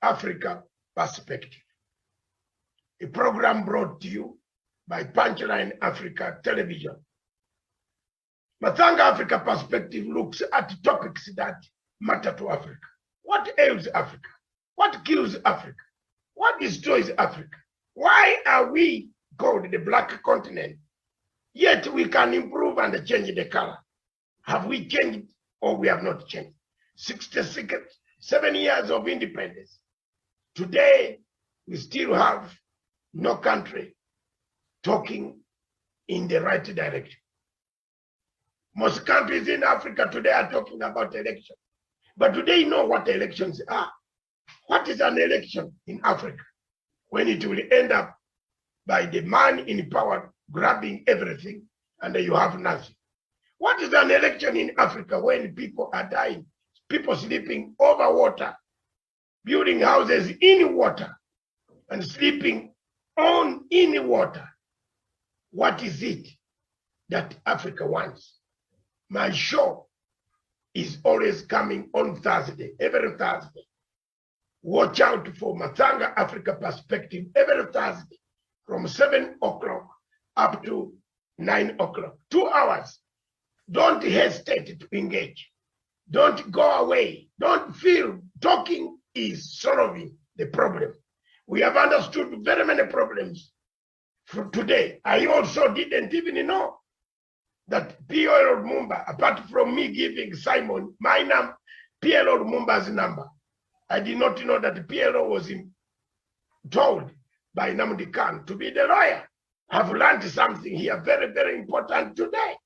Africa Perspective, a program brought to you by Punchline Africa Television. Matsanga Africa Perspective looks at topics that matter to Africa. What ails Africa? What kills Africa? What destroys Africa? Why are we called the Black Continent? Yet we can improve and change the color. Have we changed or we have not changed? 7 years of independence. Today, we still have no country talking in the right direction. Most countries in Africa today are talking about elections. But do they know what elections are? What is an election in Africa? When it will end up by the man in power grabbing everything and you have nothing. What is an election in Africa when people are dying, people sleeping over water, building houses in water, and sleeping in water? What is it that Africa wants? My show is always coming on Thursday, every Thursday. Watch out for Matsanga Africa Perspective every Thursday from 7 o'clock up to 9 o'clock. 2 hours. Don't hesitate to engage. Don't go away. Don't feel talking is solving the problem. We have understood very many problems for today. I also didn't even know that PLO Lumumba, apart from me giving Simon my number, PLO Lumumba's number, I did not know that PLO was told by Nnamdi Kanu to be the lawyer. I've learned something here very, very important today.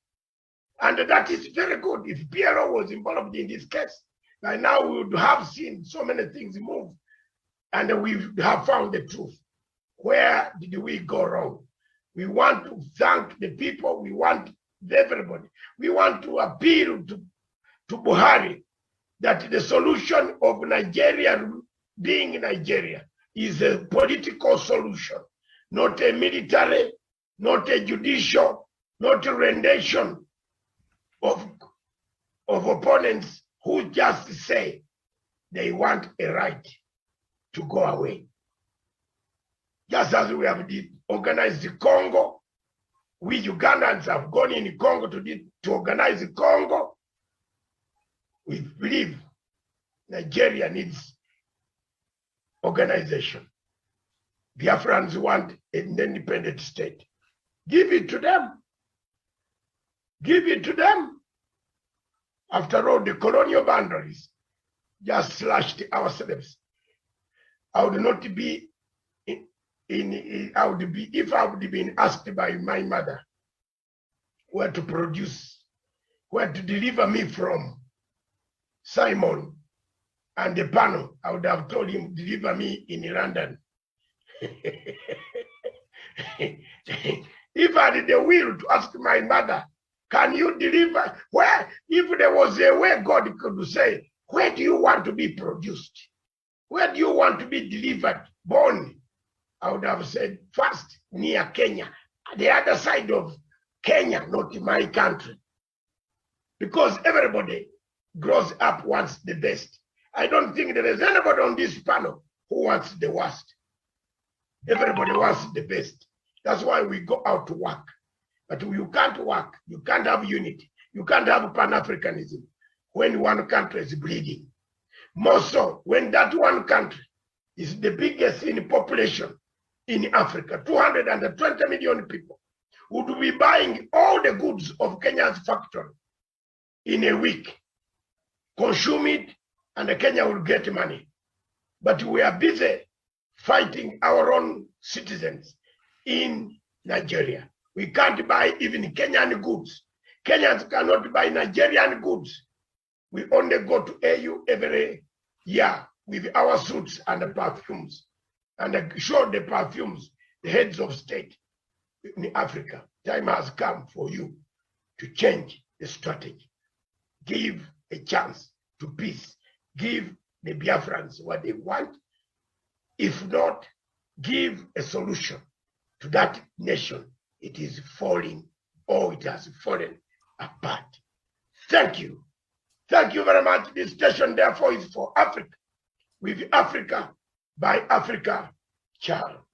And that is very good. If PLO was involved in this case, by now we would have seen so many things move and we would have found the truth. Where did we go wrong? We want to thank the people. We want everybody. We want to appeal to Buhari that the solution of Nigeria being Nigeria is a political solution, not a military, not a judicial, not a rendition of opponents who just say they want a right to go away. Just as we have organized the Congo, we Ugandans have gone in Congo to organize the Congo. We believe Nigeria needs organization. Biafrans want an independent state. Give it to them. Give it to them. After all, the colonial boundaries just slashed ourselves. I would not be if I would been asked by my mother where to produce, where to deliver me from Simon and the panel, I would have told him, deliver me in London. If I had the will to ask my mother, can you deliver? Where, if there was a way God could say, where do you want to be produced? Where do you want to be delivered, born? I would have said, first, near Kenya, the other side of Kenya, not my country. Because everybody grows up wants the best. I don't think there is anybody on this panel who wants the worst. Everybody wants the best. That's why we go out to work. But you can't work, you can't have unity, you can't have Pan-Africanism when one country is bleeding. More so when that one country is the biggest in population in Africa, 220 million people would be buying all the goods of Kenya's factory in a week, consume it, and Kenya will get money. But we are busy fighting our own citizens in Nigeria. We can't buy even Kenyan goods. Kenyans cannot buy Nigerian goods. We only go to AU every year with our suits and perfumes and show the perfumes, the heads of state in Africa. Time has come for you to change the strategy. Give a chance to peace. Give the Biafrans what they want. If not, give a solution to that nation. It is falling, or it has fallen apart. Thank you. Thank you very much. This station, therefore, is for Africa, with Africa, by Africa. Ciao.